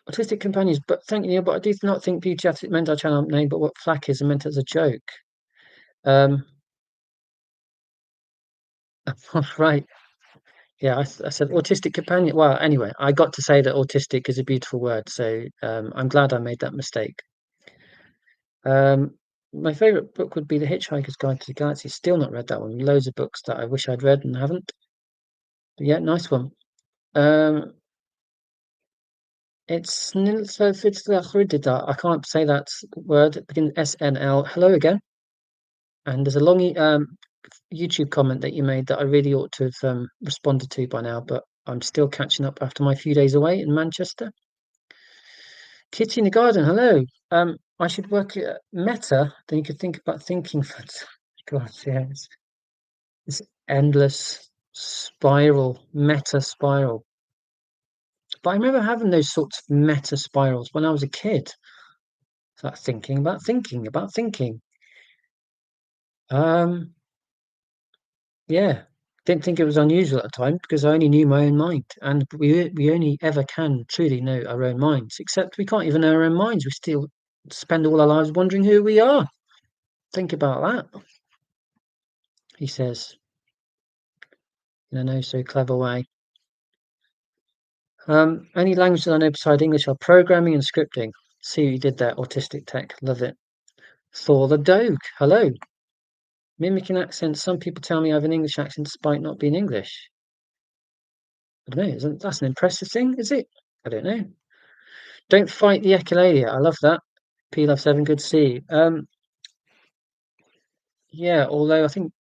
[SPEAKER 1] Autistic companions, but thank you, Neil, but I do not think Beauty Athlete meant our channel name, but what flack is and meant as a joke. Right. Yeah, I said autistic companion. Well, anyway, I got to say that autistic is a beautiful word, so I'm glad I made that mistake. My favorite book would be The Hitchhiker's Guide to the Galaxy. Still not read that one. Loads of books that I wish I'd read and haven't. But yeah, nice one. It's I can't say that word. It begins SNL. Hello again. And there's a long YouTube comment that you made that I really ought to have responded to by now, but I'm still catching up after my few days away in Manchester. Kitty in the garden. Hello. I should work at Meta. Then you could think about thinking. God, yeah, it's endless spiral, meta spiral. But I remember having those sorts of meta spirals when I was a kid. It's like thinking about thinking about thinking. Yeah, didn't think it was unusual at the time because I only knew my own mind, and we only ever can truly know our own minds. Except we can't even know our own minds. We still spend all our lives wondering who we are. Think about that, he says in a no so clever way. Any languages I know beside English are programming and scripting. See what you did there, autistic tech. Love it. Thor the Doge. Hello. Mimicking accents. Some people tell me I have an English accent despite not being English. I don't know. That's an impressive thing, is it? I don't know. Don't fight the echolalia. I love that. P Love 7, good to see you. Yeah, although I think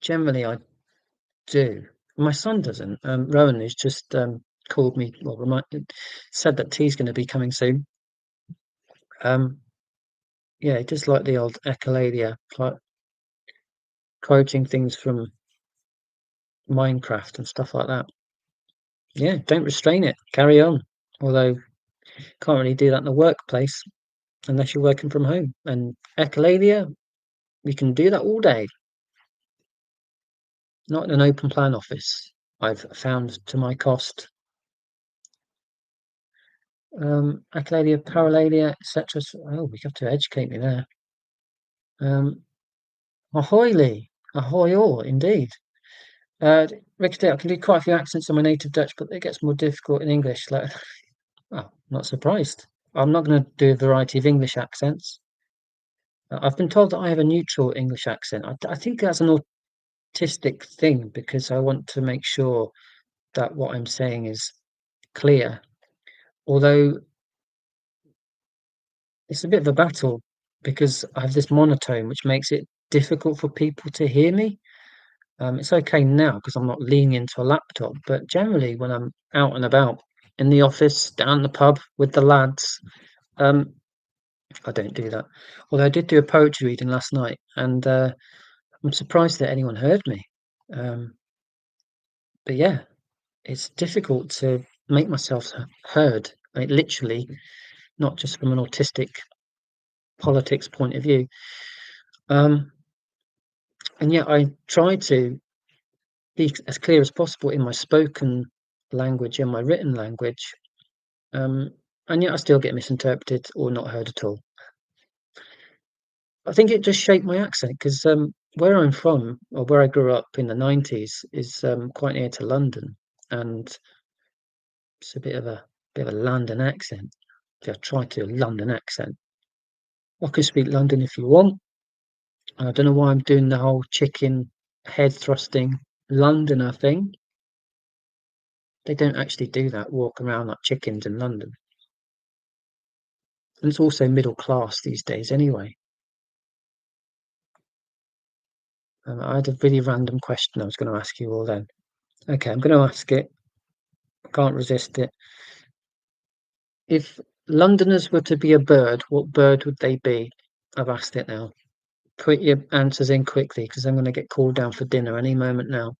[SPEAKER 1] generally I do. My son doesn't. Rowan has just called me, well, said that tea's going to be coming soon. Yeah, just like the old echolalia, like quoting things from Minecraft and stuff like that. Yeah, don't restrain it. Carry on. Although can't really do that in the workplace unless you're working from home. And echolalia, we can do that all day. Not in an open plan office, I've found to my cost. Echolalia, paralalia, etc. Oh, we have to educate me there. Ahoy, Lee. Ahoy, all, indeed. Ricky, I can do quite a few accents in my native Dutch, but it gets more difficult in English. Like, well, not surprised. I'm not going to do a variety of English accents. I've been told that I have a neutral English accent. I think that's an autistic thing because I want to make sure that what I'm saying is clear. Although it's a bit of a battle because I have this monotone, which makes it difficult for people to hear me. It's okay now because I'm not leaning into a laptop, but generally when I'm out and about in the office, down the pub with the lads, I don't do that. Although I did do a poetry reading last night, and I'm surprised that anyone heard me. But yeah, it's difficult to make myself heard, like literally, not just from an autistic politics point of view. And yet I try to be as clear as possible in my spoken language and my written language. And yet I still get misinterpreted or not heard at all. I think it just shaped my accent because where I'm from, or where I grew up in the 90s, is quite near to London, and it's a bit of a London accent. If I try to do a London accent, I can speak London if you want. I don't know why I'm doing the whole chicken head thrusting Londoner thing. They don't actually do that, walk around like chickens in London. And it's also middle class these days anyway. I had a really random question I was going to ask you all then. Okay, I'm going to ask it. I can't resist it. If Londoners were to be a bird, what bird would they be? I've asked it now. put your answers in quickly because I'm going to get called down for dinner any moment now.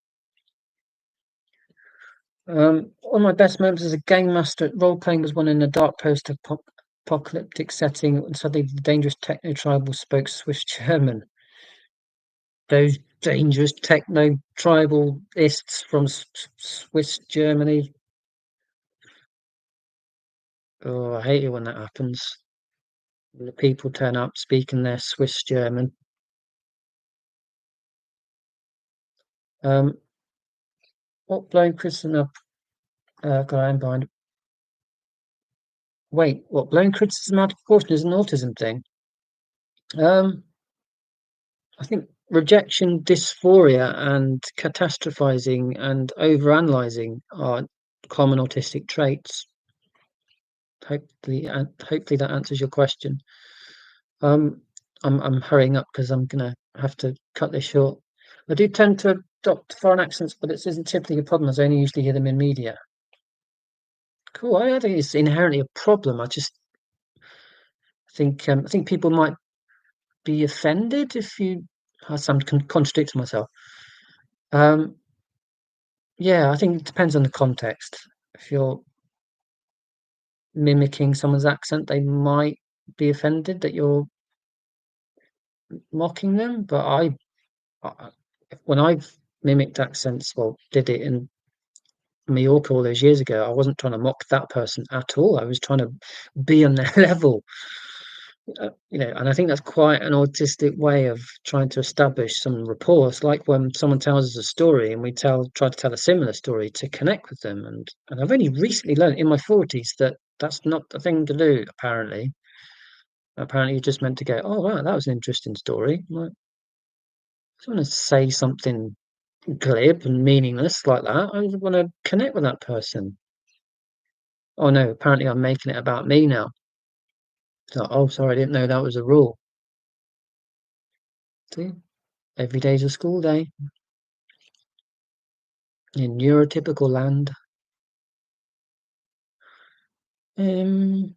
[SPEAKER 1] One of my best moments as a game master role playing was one in a dark post-apocalyptic setting, and suddenly the dangerous techno tribal spoke Swiss German. Those dangerous techno tribalists from Swiss Germany. Oh, I hate it when that happens. When the people turn up speaking their Swiss German. What blowing criticism of got I behind? Wait, what blowing criticism out of proportion is an autism thing? I think rejection, dysphoria, and catastrophizing and overanalyzing are common autistic traits. Hopefully that answers your question. I'm hurrying up because I'm gonna have to cut this short. I do tend to adopt foreign accents, but it isn't typically a problem as I only usually hear them in media. Cool. I don't think it's inherently a problem. I just think people might be offended if you. I'm contradicting myself. Um, yeah, I think it depends on the context. If you're mimicking someone's accent, they might be offended that you're mocking them. But I when I've mimicked accents, well, did it in Mallorca all those years ago, I wasn't trying to mock that person at all. I was trying to be on their level. And I think that's quite an autistic way of trying to establish some rapport. It's like when someone tells us a story and we try to tell a similar story to connect with them. And I've only recently learned in my 40s that that's not the thing to do, apparently. Apparently, you're just meant to go, oh, wow, that was an interesting story. Like, I don't want to say something glib and meaningless like that. I just want to connect with that person. Oh, no, apparently I'm making it about me now. So, oh, sorry, I didn't know that was a rule. See, every day's a school day. In neurotypical land. Um,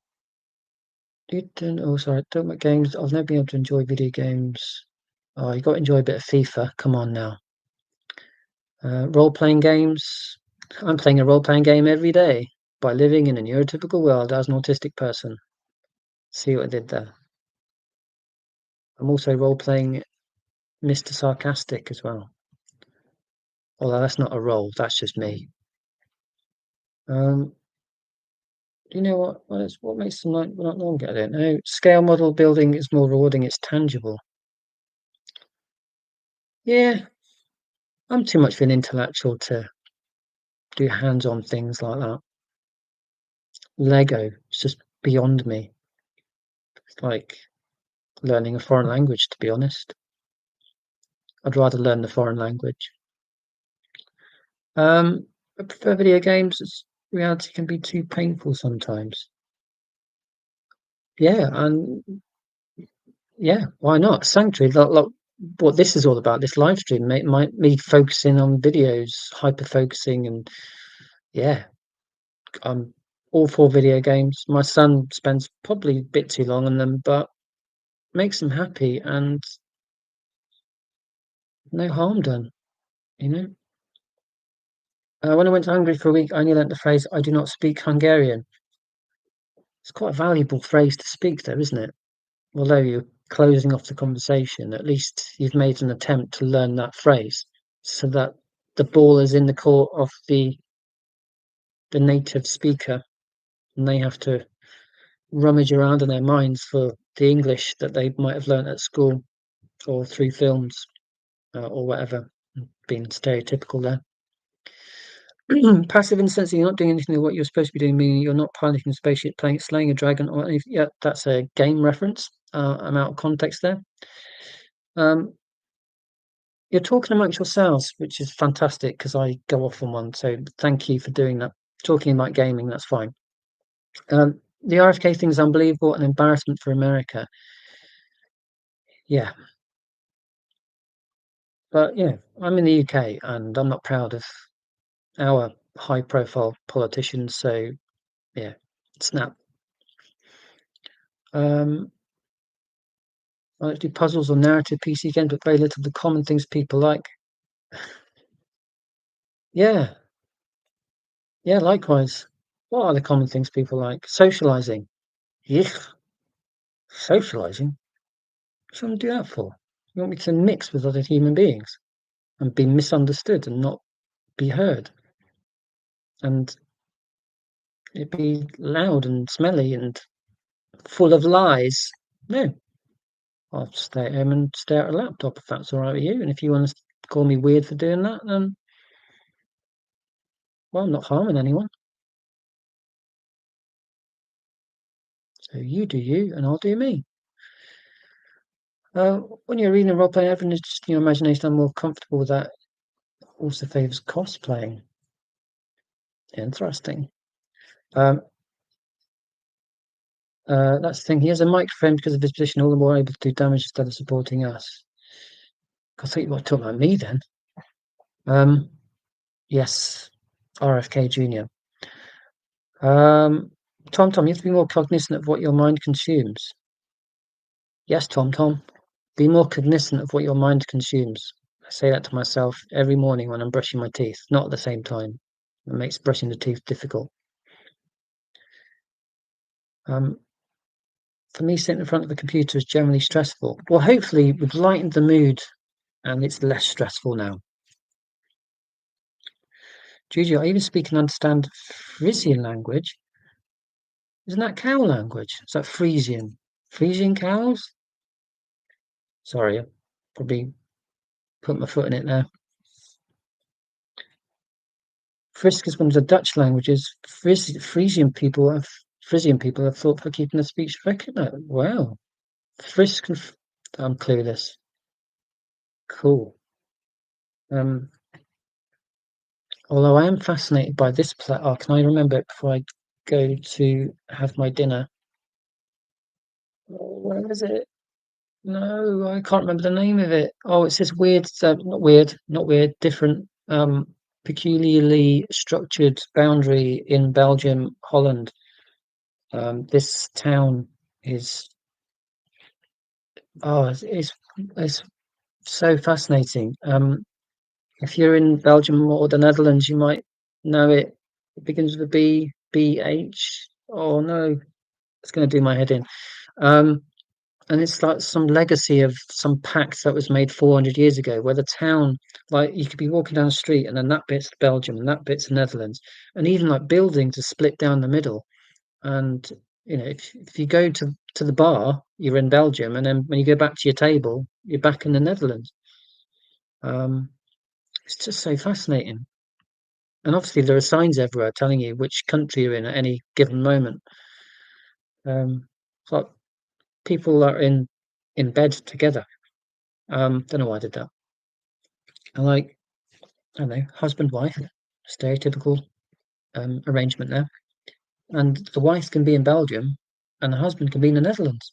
[SPEAKER 1] sorry, talking about games. I've never been able to enjoy video games. Oh, you got to enjoy a bit of FIFA. Come on now. Role-playing games. I'm playing a role-playing game every day by living in a neurotypical world as an autistic person. See what I did there? I'm also role-playing Mr. Sarcastic as well. Although that's not a role, that's just me. You know what makes them not longer? I don't know. Scale model building is more rewarding. It's tangible. Yeah, I'm too much of an intellectual to do hands-on things like that. Lego is just beyond me. It's like learning a foreign language, to be honest. I'd rather learn the foreign language. I prefer video games. Reality can be too painful sometimes. Yeah, and yeah, why not? Sanctuary, like what this is all about, this live stream, me focusing on videos, hyper focusing, and yeah, I'm all for video games. My son spends probably a bit too long on them, but makes him happy and no harm done, you know? When I went to Hungary for a week, I only learnt the phrase, I do not speak Hungarian. It's quite a valuable phrase to speak, though, isn't it? Although you're closing off the conversation, at least you've made an attempt to learn that phrase so that the ball is in the court of the native speaker and they have to rummage around in their minds for the English that they might have learnt at school or through films or whatever, being stereotypical there. Passive in the sense that you're not doing anything of what you're supposed to be doing, meaning you're not piloting a spaceship, slaying a dragon, or anything. Yeah, that's a game reference. I'm out of context there. You're talking amongst yourselves, which is fantastic because I go off on one. So thank you for doing that. Talking about gaming, that's fine. The RFK thing is unbelievable, an embarrassment for America. Yeah. But yeah, I'm in the UK and I'm not proud of our high profile politicians. So yeah, snap. I like to do puzzles or narrative PC games, but very little of the common things people like. Yeah, yeah, likewise. What are the common things people like? Socializing. Yuck, socializing? What do you want to do that for? You want me to mix with other human beings and be misunderstood and not be heard and it be loud and smelly and full of lies? No, I'll stay at home and stare at a laptop if that's all right with you. And if you want to call me weird for doing that, then well, I'm not harming anyone. So you do you, and I'll do me. When you're reading a role playing, everyone is just in your imagination. I'm more comfortable with that. Also favours cosplaying. Interesting. That's the thing. He has a microphone because of his position, all the more able to do damage instead of supporting us. I thought you were talking about me then. Yes, RFK Jr. Tom, you have to be more cognizant of what your mind consumes. Yes, Tom, be more cognizant of what your mind consumes. I say that to myself every morning when I'm brushing my teeth, not at the same time. It makes brushing the teeth difficult. For me, sitting in front of the computer is generally stressful. Well, hopefully we've lightened the mood and it's less stressful now. Gigi, I even speak and understand Frisian language. Isn't that cow language? Is that Frisian? Frisian cows? Sorry, I probably put my foot in it there. Frisk is one of the Dutch languages. Frisian people have thought for keeping the speech recognized. Wow. Frisk and I'm clueless. Cool. Although I am fascinated by this play. Oh, can I remember it before I go to have my dinner? Oh, where is it? No, I can't remember the name of it. Oh, it's this weird, not weird, different, peculiarly structured boundary in Belgium, Holland. This town is, oh, it's so fascinating. If you're in Belgium or the Netherlands, you might know it. It begins with a B, BH. Oh no, it's going to do my head in. And it's like some legacy of some pact that was made 400 years ago, where the town, like you could be walking down the street and then that bit's Belgium and that bit's the Netherlands, and even like buildings are split down the middle. And if you go to the bar, you're in Belgium, and then when you go back to your table, you're back in the Netherlands. It's just so fascinating. And obviously, there are signs everywhere telling you which country you're in at any given moment. It's like people are in bed together. Don't know why I did that. And like, I don't know, husband wife, stereotypical arrangement there. And the wife can be in Belgium, and the husband can be in the Netherlands.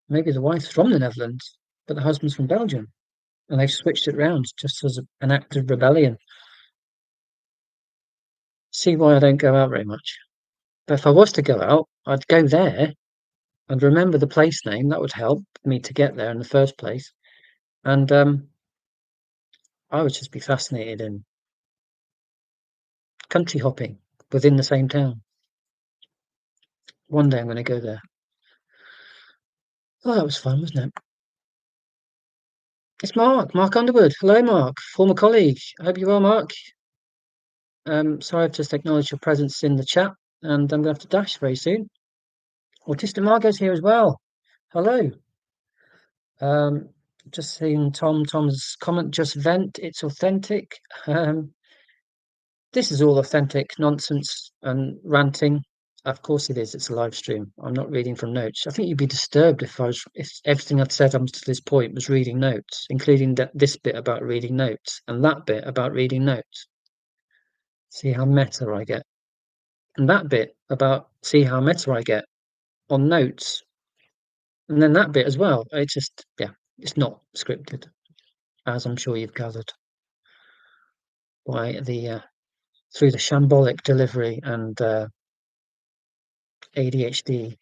[SPEAKER 1] Maybe the wife's from the Netherlands, but the husband's from Belgium, and they've switched it around just as an act of rebellion. See why I don't go out very much. But if I was to go out, I'd go there and remember the place name. That would help me to get there in the first place. And I would just be fascinated in country hopping within the same town. One day I'm going to go there. Oh, that was fun, wasn't it? It's Mark Underwood. Hello, Mark, former colleague. I hope you're well, Mark. Sorry, I've just acknowledged your presence in the chat, and I'm going to have to dash very soon. Autistic Margot's here as well. Hello. Just seeing Tom's comment. Just vent. It's authentic. This is all authentic nonsense and ranting. Of course it is. It's a live stream. I'm not reading from notes. I think you'd be disturbed if everything I'd said up to this point was reading notes, including this bit about reading notes and that bit about reading notes. See how meta I get. And that bit about see how meta I get on notes. And then that bit as well. It's just, yeah, it's not scripted, as I'm sure you've gathered by the through the shambolic delivery and ADHD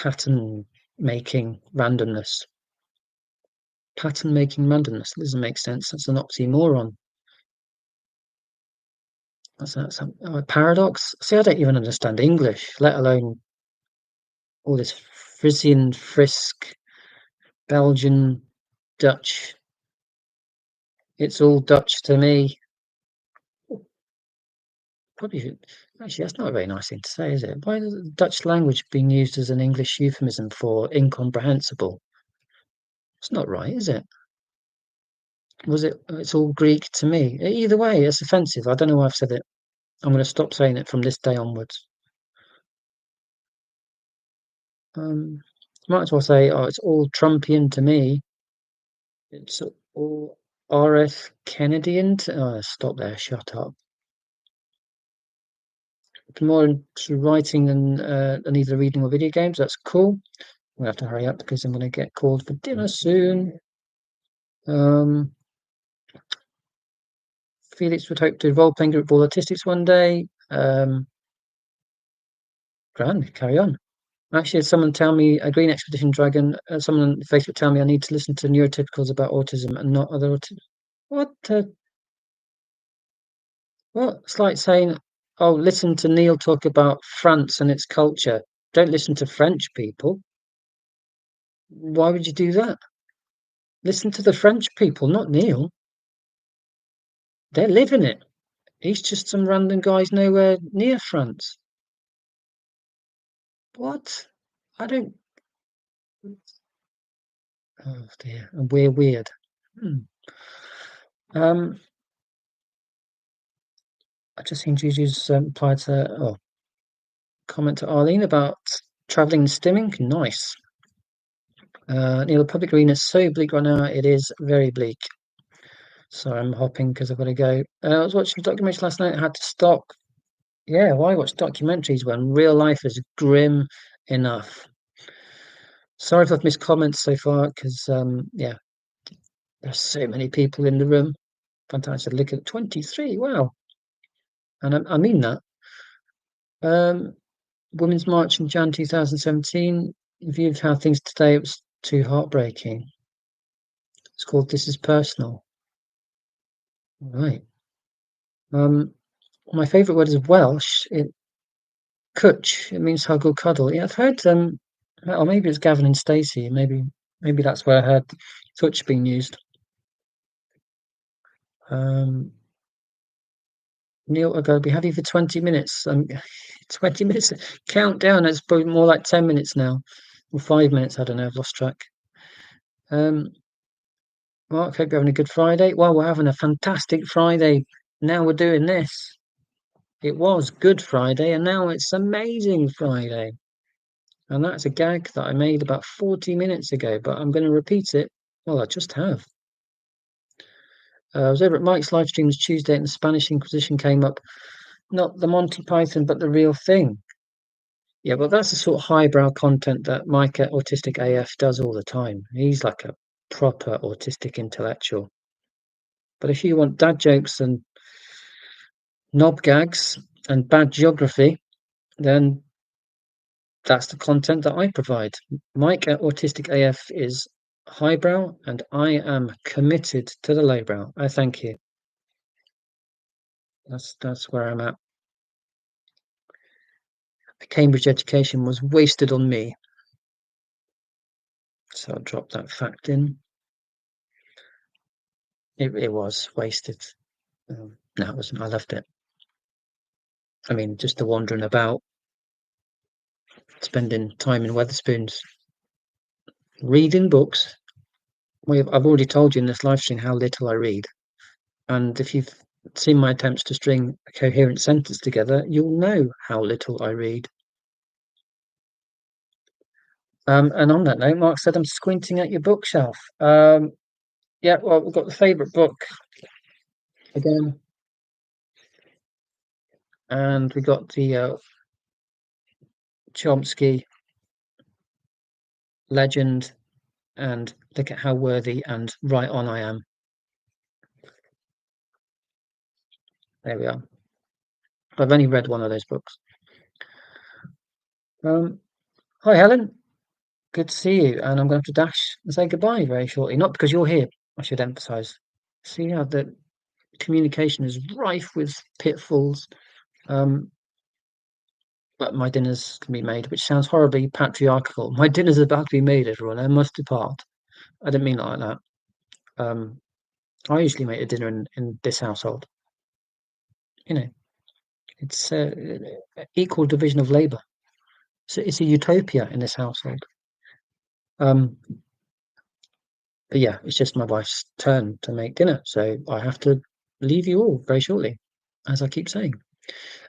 [SPEAKER 1] pattern making randomness. Pattern making randomness. That doesn't make sense. That's an oxymoron. That's a paradox. See, I don't even understand English, let alone all this Frisian, Frisk, Belgian, Dutch. It's all Dutch to me. Probably actually that's not a very nice thing to say, is it? Why is the Dutch language being used as an English euphemism for incomprehensible? It's not right, is it? Was it? It's all Greek to me. Either way, it's offensive. I don't know why I've said it. I'm going to stop saying it from this day onwards. Might as well say, oh, it's all Trumpian to me. It's all R.F. Kennedyan. Oh, stop there. Shut up. More into writing than either reading or video games. That's cool. I'm gonna have to hurry up because I'm gonna get called for dinner soon. Felix would hope to role-playing group for autistics one day. Grand, carry on. Actually, had someone tell me a Green Expedition Dragon. Someone on Facebook tell me I need to listen to neurotypicals about autism and not other autism. What? What? It's like saying, "Oh, listen to Neil talk about France and its culture. Don't listen to French people." Why would you do that? Listen to the French people, not Neil. They're living it. He's just some random guy's nowhere near France. What? I don't. Oh dear, and we're weird. I just seen Juju's reply to comment to Arlene about travelling and stimming. Nice. Neil, the public arena is so bleak right now. It is very bleak. So I'm hopping because I've got to go. I was watching a documentary last night. I had to stop. Yeah, why watch documentaries when real life is grim enough? Sorry if I've missed comments so far because yeah, there's so many people in the room. Fantastic. Look at 23. Wow. And I mean that. Women's March in Jan 2017. Viewed how things today, it was too heartbreaking. It's called This Is Personal. Right. My favourite word is Welsh. Cwtch. It means hug or cuddle. Yeah, I've heard or maybe it's Gavin and Stacey. Maybe that's where I heard Cwtch being used. Neil Agobi, have you for 20 minutes? 20 minutes countdown. It's probably more like 10 minutes now, or 5 minutes. I don't know. I've lost track. Mark, hope you're having a good Friday. Well, we're having a fantastic Friday. Now we're doing this. It was Good Friday, and now it's Amazing Friday. And that's a gag that I made about 40 minutes ago, but I'm going to repeat it. Well, I just have. I was over at Mike's live streams Tuesday, and the Spanish Inquisition came up. Not the Monty Python, but the real thing. Yeah, well, that's the sort of highbrow content that Mike at Autistic AF does all the time. He's like a proper autistic intellectual. But if you want dad jokes and knob gags and bad geography, then that's the content that I provide. Mike at Autistic AF is highbrow, and I am committed to the lowbrow. I thank you. That's where I'm at. The Cambridge education was wasted on me. So I'll drop that fact in. It was wasted. No, it wasn't. I loved it. I mean, just the wandering about, spending time in Weatherspoons, reading books. I've already told you in this live stream how little I read. And if you've seen my attempts to string a coherent sentence together, you'll know how little I read. And on that note, Mark said I'm squinting at your bookshelf. Yeah, well, we've got the favourite book again. And we got the Chomsky Legend, and Look at How Worthy and Right On I Am. There we are. I've only read one of those books. Hi, Helen. Good to see you, and I'm going to have to dash and say goodbye very shortly. Not because you're here, I should emphasize. See how the communication is rife with pitfalls. Um, but my dinner's can be made, which sounds horribly patriarchal. My dinner's about to be made, everyone. I must depart. I didn't mean it like that. I usually make a dinner in this household. You know, it's equal division of labor. So it's a utopia in this household. Um, but yeah, it's just my wife's turn to make dinner, so I have to leave you all very shortly, as I keep saying.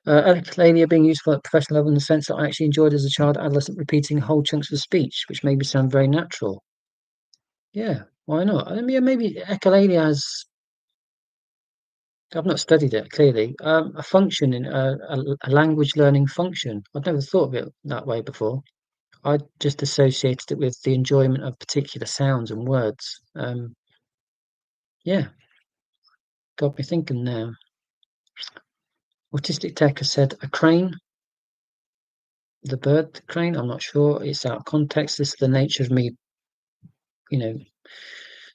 [SPEAKER 1] Echolalia being useful at professional level in the sense that I actually enjoyed as a child, adolescent, repeating whole chunks of speech, which made me sound very natural. Yeah, why not? I mean, maybe echolalia has. I've not studied it clearly. A function in a language learning function. I've never thought of it that way before. I just associated it with the enjoyment of particular sounds and words. Yeah, got me thinking now. Autistic Tech has said a crane, the bird crane. I'm not sure. It's out of context. This is the nature of me, you know,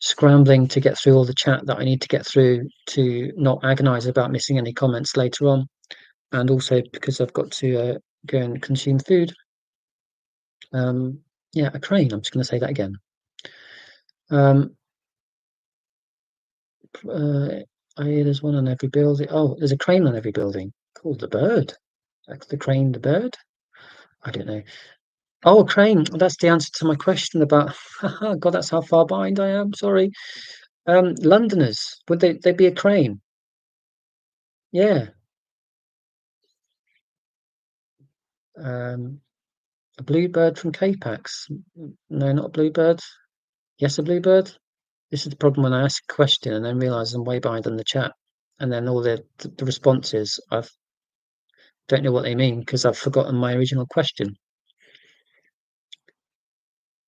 [SPEAKER 1] scrambling to get through all the chat that I need to get through to not agonize about missing any comments later on. And also because I've got to go and consume food. Yeah, a crane. I'm just going to say that again. There's one on every building. Oh, there's a crane on every building. Called the bird. Like the crane, the bird. I don't know. Oh, a crane. That's the answer to my question about. God, that's how far behind I am. Sorry. Londoners. Would they be a crane? Yeah. A bluebird from Capax. No, not a bluebird. Yes, a bluebird. This is the problem when I ask a question and then realise I'm way behind on the chat, and then all the responses I don't know what they mean because I've forgotten my original question.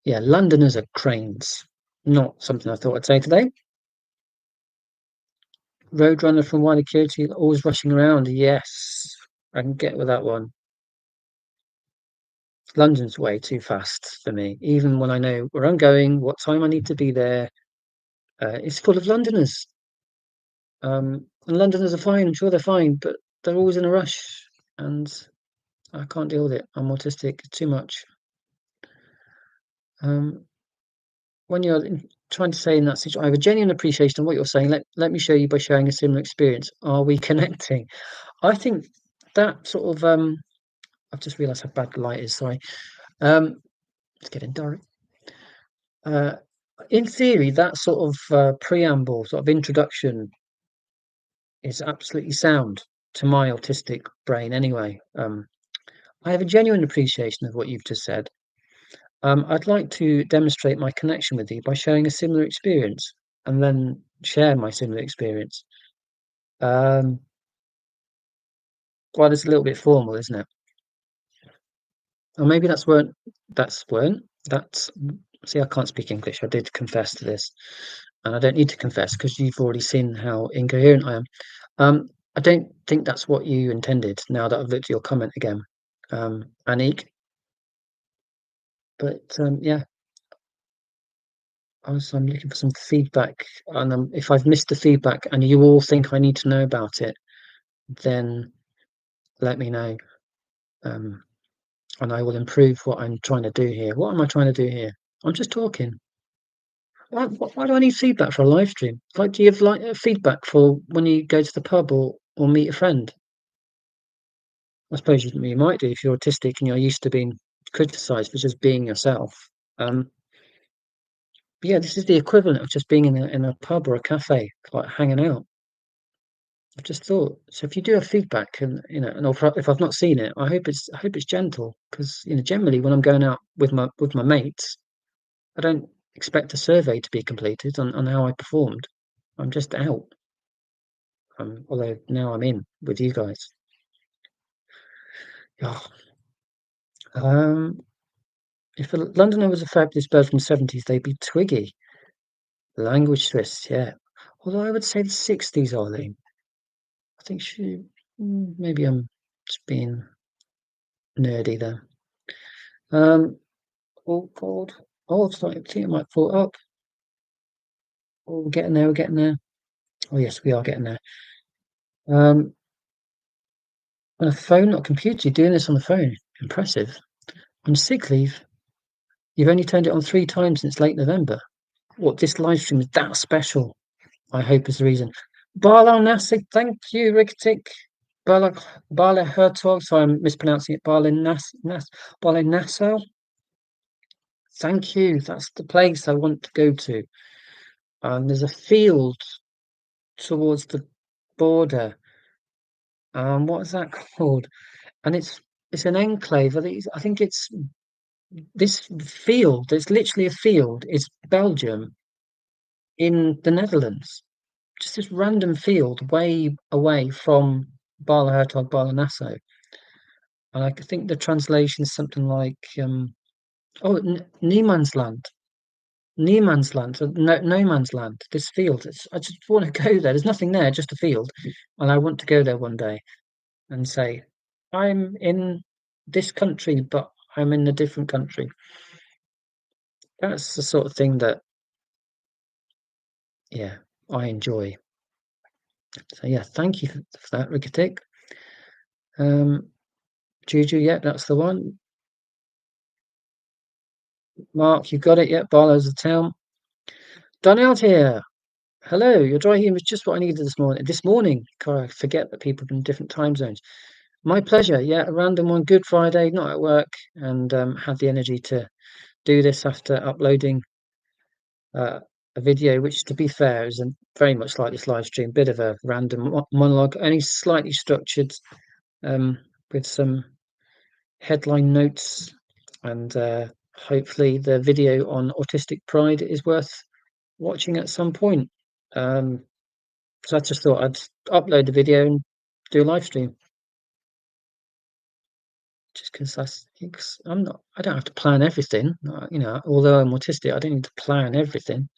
[SPEAKER 1] Yeah, Londoners are cranes. Not something I thought I'd say today. Roadrunner from Wider Acuity, always rushing around. Yes, I can get with that one. London's way too fast for me. Even when I know where I'm going, what time I need to be there, it's full of Londoners. And Londoners are fine. I'm sure they're fine, but they're always in a rush, and I can't deal with it. I'm autistic. Too much. When you're trying to say in that situation, I have a genuine appreciation of what you're saying. Let me show you by sharing a similar experience. Are we connecting? I think that sort of I've just realised how bad the light is. Sorry. It's getting dark. In theory, that sort of preamble, sort of introduction, is absolutely sound to my autistic brain. Anyway, I have a genuine appreciation of what you've just said. I'd like to demonstrate my connection with you by sharing a similar experience, and then share my similar experience. Well, it's a little bit formal, isn't it? Or maybe that's see, I can't speak English. I did confess to this, and I don't need to confess because you've already seen how incoherent I am. I don't think that's what you intended. Now that I've looked at your comment again, Anik. But yeah, I'm looking for some feedback, and if I've missed the feedback and you all think I need to know about it, then let me know, and I will improve what I'm trying to do here. What am I trying to do here? I'm just talking. Why do I need feedback for a live stream? Like, do you have like feedback for when you go to the pub or meet a friend? I suppose you might do if you're autistic and you're used to being criticised for just being yourself. But yeah, this is the equivalent of just being in a pub or a cafe, like hanging out. I've just thought. So if you do have feedback, and and if I've not seen it, I hope it's gentle because generally when I'm going out with my mates, I don't expect a survey to be completed on how I performed. I'm just out. Although now I'm in with you guys. Oh, if a Londoner was a fabulous bird from the 70s, they'd be Twiggy. Language twist, yeah. Although I would say the 60s, Arlene. I think maybe I'm just being nerdy there. Oh God. Oh, it's like, I think it might fall up. Oh, we're getting there. We're getting there. Oh yes, we are getting there. On a phone, not a computer. You're doing this on the phone. Impressive. On sick leave, you've only turned it on 3 times since late November. What, this live stream is that special? I hope is the reason. Bala Nasik, thank you, Rikatik. Bala Hertog, sorry, I'm mispronouncing it. Bala Nassau. Thank you. That's the place I want to go to. There's a field towards the border. What is that called? And it's an enclave. I think it's this field. It's literally a field. It's Belgium in the Netherlands. Just this random field way away from Bala Hertog, Bala Nassau. And I think the translation is something like Niemandsland. Niemandsland, so no man's land. This field. I just want to go there. There's nothing there, just a field, and I want to go there one day and say, I'm in this country, but I'm in a different country. That's the sort of thing that, yeah, I enjoy. So yeah, thank you for that, Rikatik. Juju, yeah, that's the one. Mark, you got it. Yep, Barlow's the town. Done out here. Hello, your dry humor is just what I needed this morning. This morning, God, I forget that people in different time zones. My pleasure. Yeah, a random one. Good Friday, not at work, and had the energy to do this after uploading a video, which, to be fair, is very much like this live stream. Bit of a random monologue, only slightly structured, with some headline notes, and hopefully the video on autistic pride is worth watching at some point. So I just thought I'd upload the video and do a live stream, just because I don't have to plan everything. Although I'm autistic, I don't need to plan everything.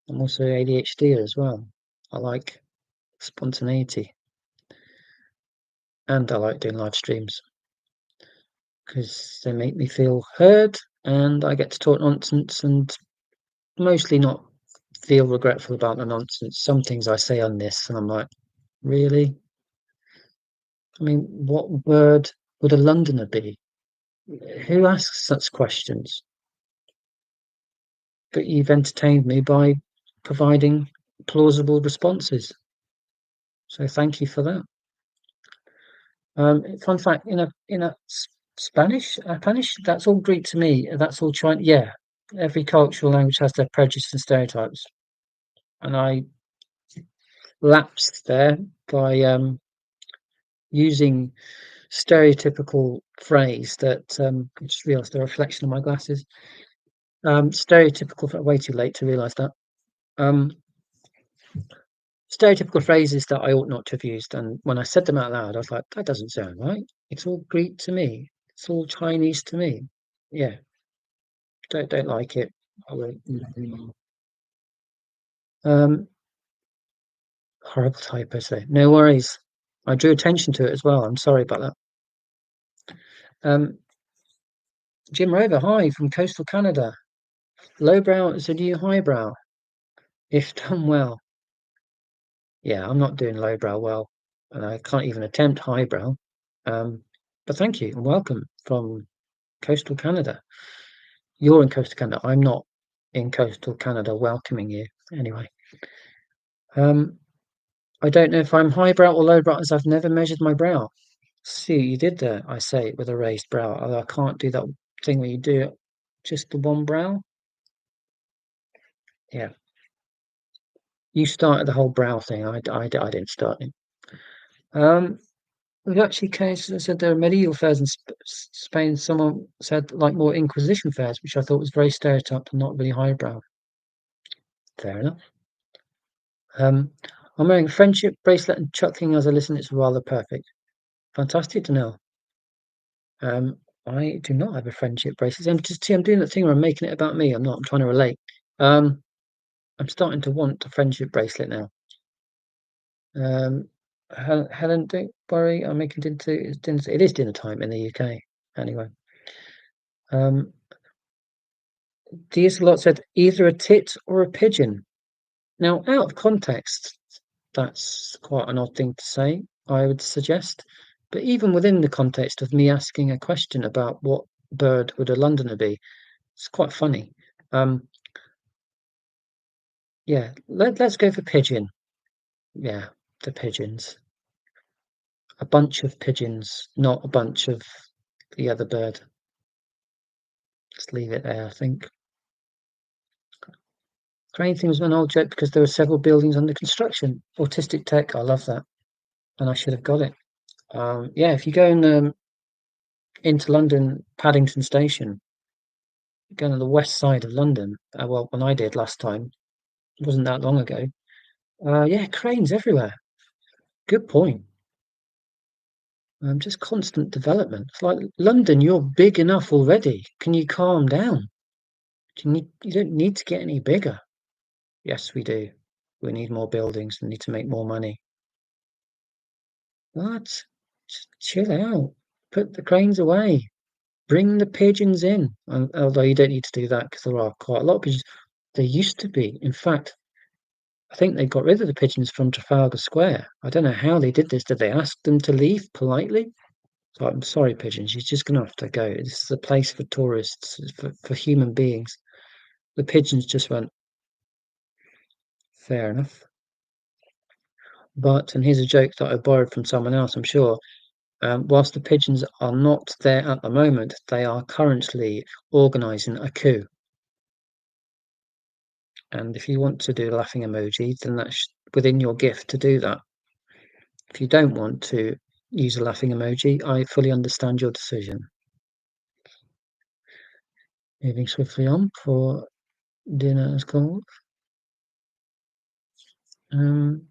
[SPEAKER 1] I'm also ADHD as well. I like spontaneity, and I like doing live streams because they make me feel heard, and I get to talk nonsense and mostly not feel regretful about the nonsense. Some things I say on this, and I'm like, really? I mean, what word would a Londoner be? Who asks such questions? But you've entertained me by providing plausible responses. So thank you for that. Fun fact: in a Spanish, that's all Greek to me. That's all Chinese. Yeah, every cultural language has their prejudices and stereotypes, and I lapsed there by using stereotypical phrase that I just realised the reflection of my glasses. Stereotypical. Way too late to realise that. Um, Stereotypical phrases that I ought not to have used, and when I said them out loud, I was like, "That doesn't sound right. It's all Greek to me. It's all Chinese to me." Yeah, don't like it. I won't. Um, Horrible typo. So no worries. I drew attention to it as well. I'm sorry about that. Jim Rover, hi from coastal Canada. Lowbrow is a new highbrow, if done well. Yeah, I'm not doing lowbrow well, and I can't even attempt highbrow. But thank you and welcome from coastal Canada. You're in coastal Canada. I'm not in coastal Canada welcoming you. Anyway, I don't know if I'm highbrow or lowbrow, as I've never measured my brow. See, you did there, I say, with a raised brow. Although I can't do that thing where you do it just the one brow. Yeah, you started the whole brow thing. I didn't start it. We've actually said there are medieval fairs in Spain. Someone said like more Inquisition fairs, which I thought was very stereotyped and not really highbrow. Fair enough. I'm wearing a friendship bracelet and chuckling as I listen. It's rather perfect. Fantastic to know. I do not have a friendship bracelet. I'm doing that thing where I'm making it about me. I'm not. I'm trying to relate. I'm starting to want a friendship bracelet now. Helen, don't worry. I'm making dinner. It is dinner time in the UK. Anyway. Dieselot said either a tit or a pigeon. Now, out of context, that's quite an odd thing to say, I would suggest. But even within the context of me asking a question about what bird would a Londoner be, it's quite funny. Yeah, let's go for pigeon. Yeah, the pigeons. A bunch of pigeons, not a bunch of the other bird. Let's leave it there, I think. Crane thing was an old joke because there were several buildings under construction. Autistic tech, I love that. And I should have got it. Yeah, if you go into London, Paddington Station, going on the west side of London, well, when I did last time, it wasn't that long ago. Yeah, cranes everywhere. Good point. Just constant development. It's like London, you're big enough already. Can you calm down? You don't need to get any bigger. Yes, we do. We need more buildings. We need to make more money. What? Just chill out. Put the cranes away. Bring the pigeons in. Although you don't need to do that because there are quite a lot of pigeons. There used to be. In fact, I think they got rid of the pigeons from Trafalgar Square. I don't know how they did this. Did they ask them to leave politely? So I'm sorry, pigeons. You're just gonna have to go. This is a place for tourists, for human beings. The pigeons just went, fair enough. But, and here's a joke that I borrowed from someone else, I'm sure. Whilst the pigeons are not there at the moment, they are currently organising a coup. And if you want to do a laughing emoji, then that's within your gift to do that. If you don't want to use a laughing emoji, I fully understand your decision. Moving swiftly on for dinner is called. And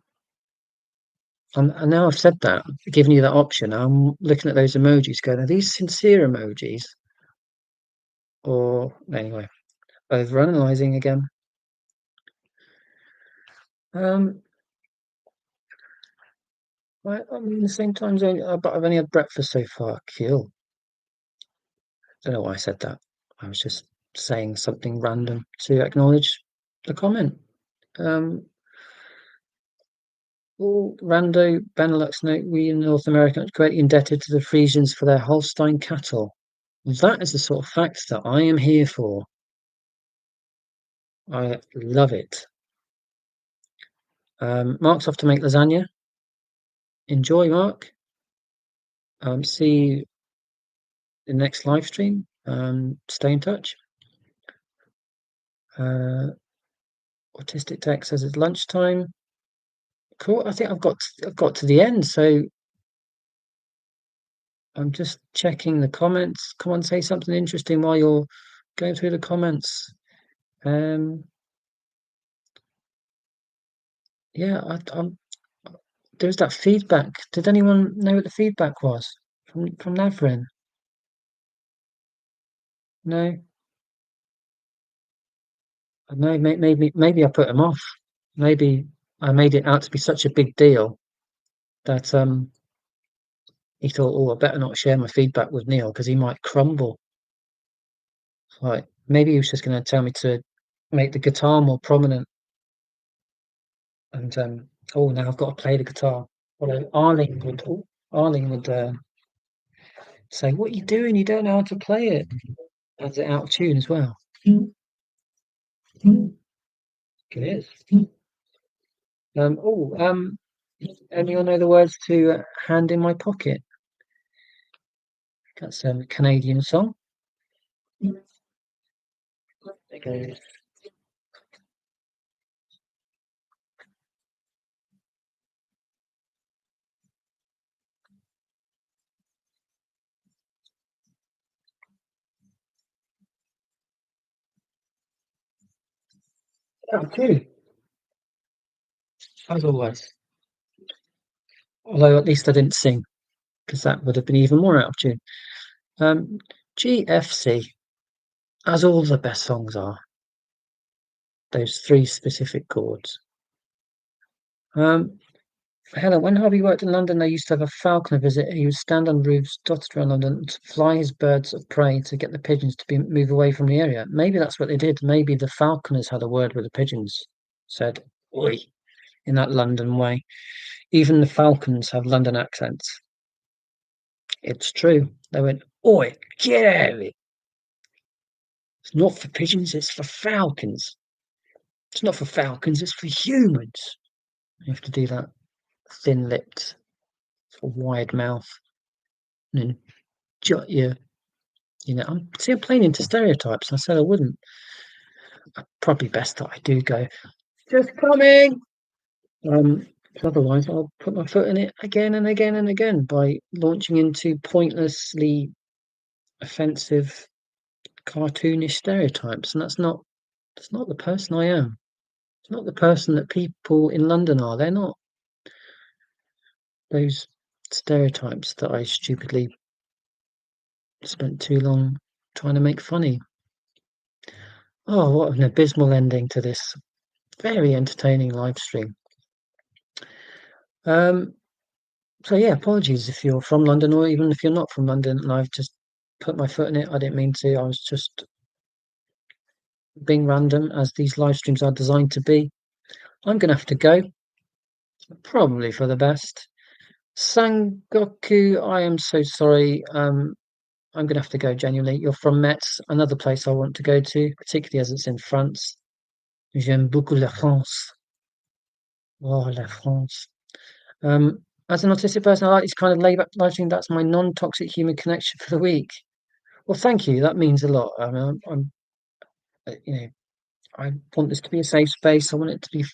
[SPEAKER 1] now I've said that, given you that option, I'm looking at those emojis going, are these sincere emojis? Or, anyway, overanalyzing again. I'm in the same time zone, but I've only had breakfast so far. Cool. Don't know why I said that. I was just saying something random to acknowledge the comment. Rando Benelux note, we in North America are greatly indebted to the Frisians for their Holstein cattle. That is the sort of fact that I am here for. I love it. Mark's off to make lasagna. Enjoy, Mark. See you in the next live stream. Stay in touch. Autistic Tech says it's lunchtime. Cool. I think I've got to the end, so I'm just checking the comments. Come on, say something interesting while you're going through the comments. Yeah, there's that feedback. Did anyone know what the feedback was from Navrin? No. No, maybe I put him off. Maybe I made it out to be such a big deal that he thought, oh, I better not share my feedback with Neil because he might crumble. Like maybe he was just going to tell me to make the guitar more prominent. And oh, now I've got to play the guitar. Although Arlene would say, "What are you doing? You don't know how to play it." Has it out of tune as well. It is. Anyone know the words to "Hand in My Pocket"? That's a Canadian song. Okay. Okay. As always. Although at least I didn't sing, because that would have been even more out of tune. GFC, as all the best songs are, those three specific chords. Helen, when Harvey worked in London, they used to have a falconer visit. He would stand on roofs dotted around London to fly his birds of prey to get the pigeons to move away from the area. Maybe that's what they did. Maybe the falconers had a word with the pigeons, said, oi, in that London way. Even the falcons have London accents. It's true. They went, oi, get out of it. It's not for pigeons, it's for falcons. It's not for falcons, it's for humans. You have to do that thin-lipped, wide mouth, and then jut your, I'm playing into stereotypes. I said I wouldn't. Probably best that I do go, just coming. Um, Otherwise I'll put my foot in it again and again and again by launching into pointlessly offensive, cartoonish stereotypes, and that's not the person I am. It's not the person that people in London are. They're not those stereotypes that I stupidly spent too long trying to make funny. Oh, what an abysmal ending to this very entertaining live stream. So yeah, apologies if you're from London or even if you're not from London and I've just put my foot in it. I didn't mean to. I was just being random, as these live streams are designed to be. I'm gonna have to go, probably for the best. Sangoku, I am so sorry. I'm gonna have to go, genuinely. You're from Metz, another place I want to go to, particularly as it's in France. J'aime beaucoup la France. Oh, la France. As an autistic person, I like this kind of laid-back live stream. That's my non-toxic human connection for the week. Well, thank you. That means a lot. I mean, I want this to be a safe space. I want it to be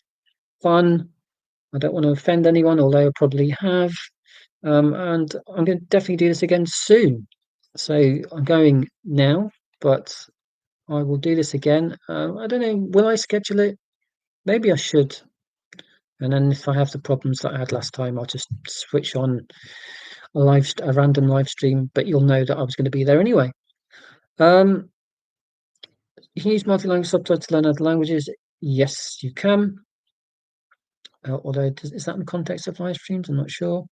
[SPEAKER 1] fun. I don't want to offend anyone, although I probably have. And I'm going to definitely do this again soon. So I'm going now, but I will do this again. I don't know. Will I schedule it? Maybe I should. And then if I have the problems that I had last time, I'll just switch on a random live stream. But you'll know that I was going to be there anyway. You can use multi-language subtitles to learn other languages. Yes, you can. Although, is that in the context of live streams? I'm not sure.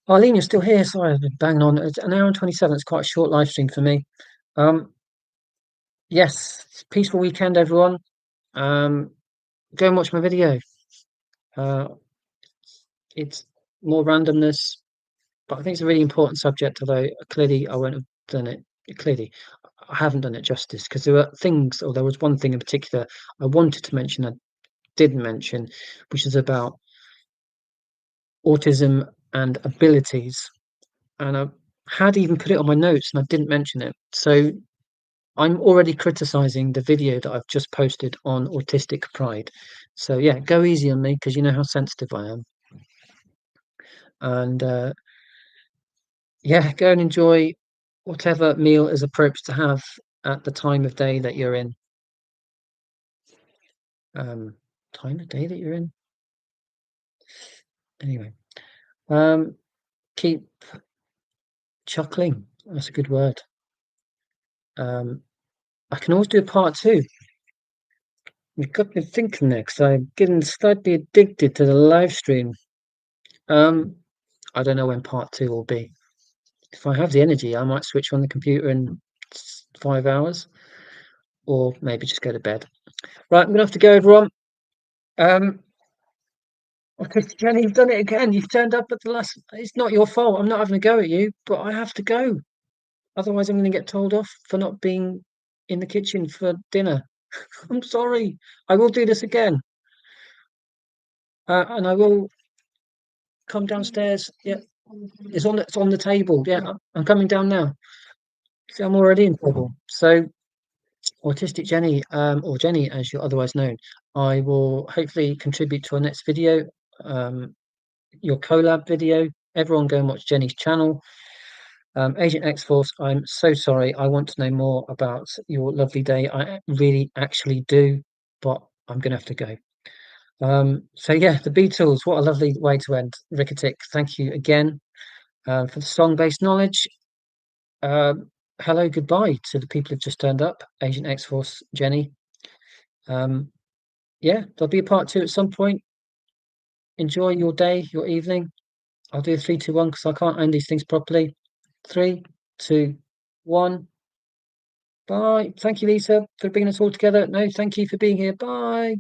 [SPEAKER 1] Arlene, you're still here. Sorry, I've been banging on. It's an hour and 27. It's quite a short live stream for me. Yes, peaceful weekend, everyone. Go and watch my video. It's more randomness, but I think it's a really important subject, although clearly I won't have done it. Clearly, I haven't done it justice, because there were things, or there was one thing in particular I wanted to mention, I didn't mention, which is about autism and abilities. And I had even put it on my notes and I didn't mention it. So I'm already criticizing the video that I've just posted on autistic pride. So yeah, go easy on me, because you know how sensitive I am. And yeah, go and enjoy whatever meal is appropriate to have at the time of day that you're in. Time of day that you're in. Anyway, keep chuckling. That's a good word. I can always do a part two. You've got me thinking there, because I'm getting slightly addicted to the live stream. I don't know when part two will be. If I have the energy, I might switch on the computer in 5 hours, or maybe just go to bed. Right, I'm gonna have to go, everyone. Okay, Jenny, you've done it again. You've turned up at the last. It's not your fault. I'm not having a go at you, but I have to go. Otherwise, I'm going to get told off for not being in the kitchen for dinner. I'm sorry. I will do this again, and I will come downstairs. Yeah, it's on the table. Yeah, I'm coming down now. See, I'm already in trouble. So, Autistic Jenny, or Jenny as you're otherwise known, I will hopefully contribute to our next video, your collab video. Everyone go and watch Jenny's channel. Agent X-Force, I'm so sorry. I want to know more about your lovely day. I really actually do, but I'm going to have to go. So yeah, the Beatles, what a lovely way to end. Ricketic, thank you again for the song-based knowledge. Hello, goodbye to the people who've just turned up. Agent X-Force, Jenny. Yeah, there'll be a part two at some point. Enjoy your day, your evening. I'll do a 3, 2, 1 because I can't own these things properly. 3, 2, 1. Bye. Thank you, Lisa, for bringing us all together. No, thank you for being here. Bye.